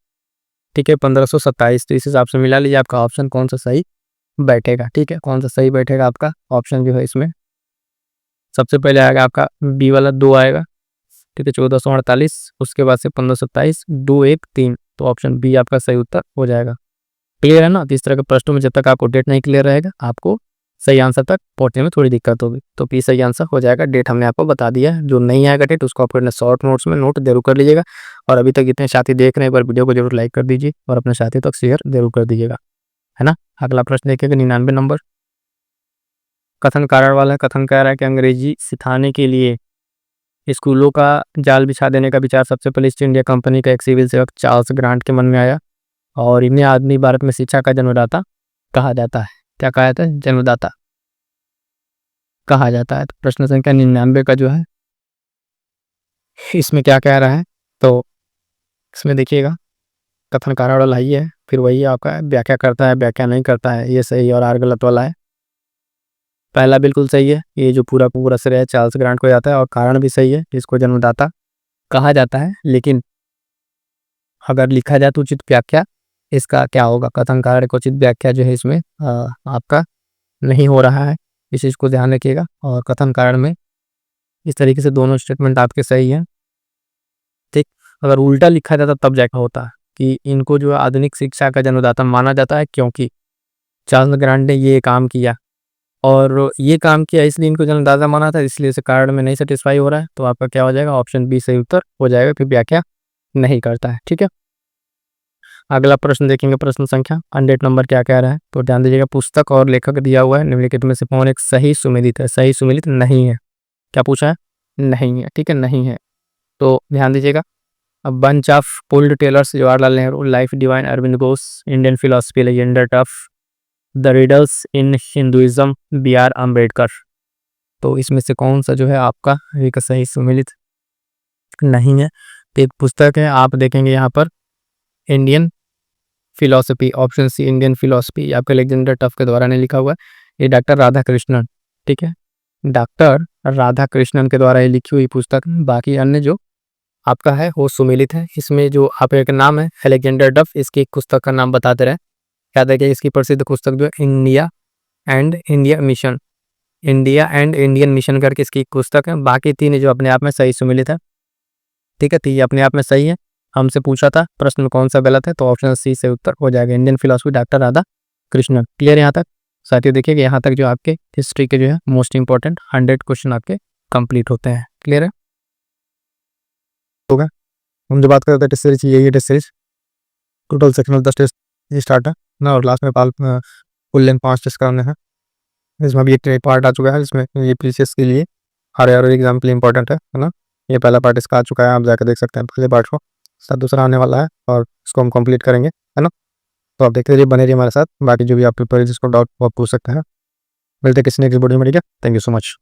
ठीक है, 1527। तो इस हिसाब से मिला लीजिए आपका ऑप्शन कौन सा सही बैठेगा। ठीक है, कौन सा सही बैठेगा आपका ऑप्शन जो है इसमें, सबसे पहले आएगा आपका बी वाला 2 आएगा, ठीक है, 1448, उसके बाद से 1527, 2 1 3। तो ऑप्शन बी आपका सही उत्तर हो जाएगा। क्लियर है ना। तो इस तरह के प्रश्नों में जब तक आपको डेट नहीं क्लियर रहेगा, आपको सही आंसर तक पहुंचने में थोड़ी दिक्कत होगी। तो पी सही आंसर हो जाएगा। डेट हमने आपको बता दिया है। जो नहीं आएगा डेट, उसको आप अपने शॉर्ट नोट्स में नोट जरूर कर लीजिएगा। और अभी तक इतने साथी देख रहे हैं, एक बार वीडियो को जरूर लाइक कर दीजिए और अपने साथी तक शेयर जरूर कर दीजिएगा, है ना। अगला प्रश्न देखिएगा 99 नंबर, कथन कारण वाला है। कथन कह रहा है कि अंग्रेजी सिखाने के लिए स्कूलों का जाल बिछा देने का विचार सबसे पहले ईस्ट इंडिया कंपनी का एक सिविल सेवक चार्ल्स ग्रांट के मन में आया, और इन्हें आदमी भारत में शिक्षा का जन्मदाता कहा जाता है। क्या कहा जाता है, जन्मदाता कहा जाता है। तो प्रश्न संख्या 99 का जो है इसमें क्या कह रहा है, तो इसमें देखिएगा कथन कारण वाला ही है, फिर वही आपका व्याख्या करता है, व्याख्या नहीं करता है, ये सही और आर गलत वाला है। पहला बिल्कुल सही है, ये जो पूरा श्रेय चार्ल्स ग्रांट को जाता है, और कारण भी सही है, इसको जन्मदाता कहा जाता है। लेकिन अगर लिखा जाए तो उचित व्याख्या इसका क्या होगा, कथन कारण को उचित व्याख्या जो है इसमें आपका नहीं हो रहा है, इस चीज़ को ध्यान रखिएगा। और कथन कारण में इस तरीके से दोनों स्टेटमेंट आपके सही हैं, ठीक। अगर उल्टा लिखा जाता तब जाकर होता है कि इनको जो आधुनिक शिक्षा का जन्मदाता माना जाता है, क्योंकि चार्ल्स ग्रांट ने ये काम किया, और ये काम किया इसलिए इनको जन्मदाता माना था, इसलिए इसे कारण में नहीं सेटिस्फाई हो रहा है। तो आपका क्या हो जाएगा, ऑप्शन बी सही उत्तर हो जाएगा, फिर व्याख्या नहीं करता है। ठीक है, अगला प्रश्न देखेंगे, प्रश्न संख्या 100 नंबर क्या कह रहा है, तो ध्यान दीजिएगा। पुस्तक और लेखक दिया हुआ है, निम्नलिखित में से कौन एक सही सुमेलित है। सही सुमेलित नहीं है। क्या पूछा है, नहीं है, ठीक है, नहीं है। तो ध्यान दीजिएगा, bunch of old letters Jawaharlal Nehru, life divine Arvind Ghosh, Indian philosophy लेजेंडर of the riddles in Hinduism B R Ambedkar. तो इसमें से कौन सा जो है आपका एक सही सुमेलित नहीं है। तो एक पुस्तक है, आप देखेंगे यहाँ पर Indian philosophy, option C Indian philosophy, आपके लेजेंडर टफ के द्वारा नहीं लिखा हुआ है, ये डॉक्टर राधा कृष्णन, ठीक है, डॉक्टर राधा कृष्णन के द्वारा ये लिखी हुई पुस्तक। बाकी अन्य जो आपका है वो सुमेलित है। इसमें जो आप एक नाम है अलेक्जेंडर डफ, इसकी एक पुस्तक का नाम बताते रहे, याद रखिए। इसकी प्रसिद्ध पुस्तक जो है इंडिया एंड इंडियन मिशन करके इसकी एक पुस्तक है। बाकी 3 जो अपने आप में सही सुमेलित है, ठीक है, तो ये अपने आप में सही है। हमसे पूछा था प्रश्न में कौन सा गलत है, तो ऑप्शन सी से उत्तर हो जाएगा, Indian philosophy doctor Radha Krishnan. Clear यहाँ तक साथियों, देखिए यहाँ तक जो आपके हिस्ट्री के जो है मोस्ट इंपॉर्टेंट 100 क्वेश्चन आपके कंप्लीट होते हैं। क्लियर है, होगा। हम जो बात करते हैं टेस्ट सीरीज, ये test series total sectional 10 test start है ना, और लास्ट में फुल लेंथ 5 टेस्ट कराने हैं। इसमें भी एक पार्ट आ चुका है, इसमें ये पीसीएस के लिए हर एग्जाम के लिए इंपॉर्टेंट है ना। ये पहला पार्ट इसका आ चुका है, आप जाकर देख सकते हैं पहले पार्ट को। साथ दूसरा आने वाला है और इसको हम कंप्लीट करेंगे, है ना। तो आप देखते रहिए, बने रहिए हमारे साथ। बाकी जो भी आप प्रिपेयर जिसको डाउट वो आप पूछ सकते हैं। मिलते किसी नेक्स्ट वीडियो में, ठीक है। Thank you so much.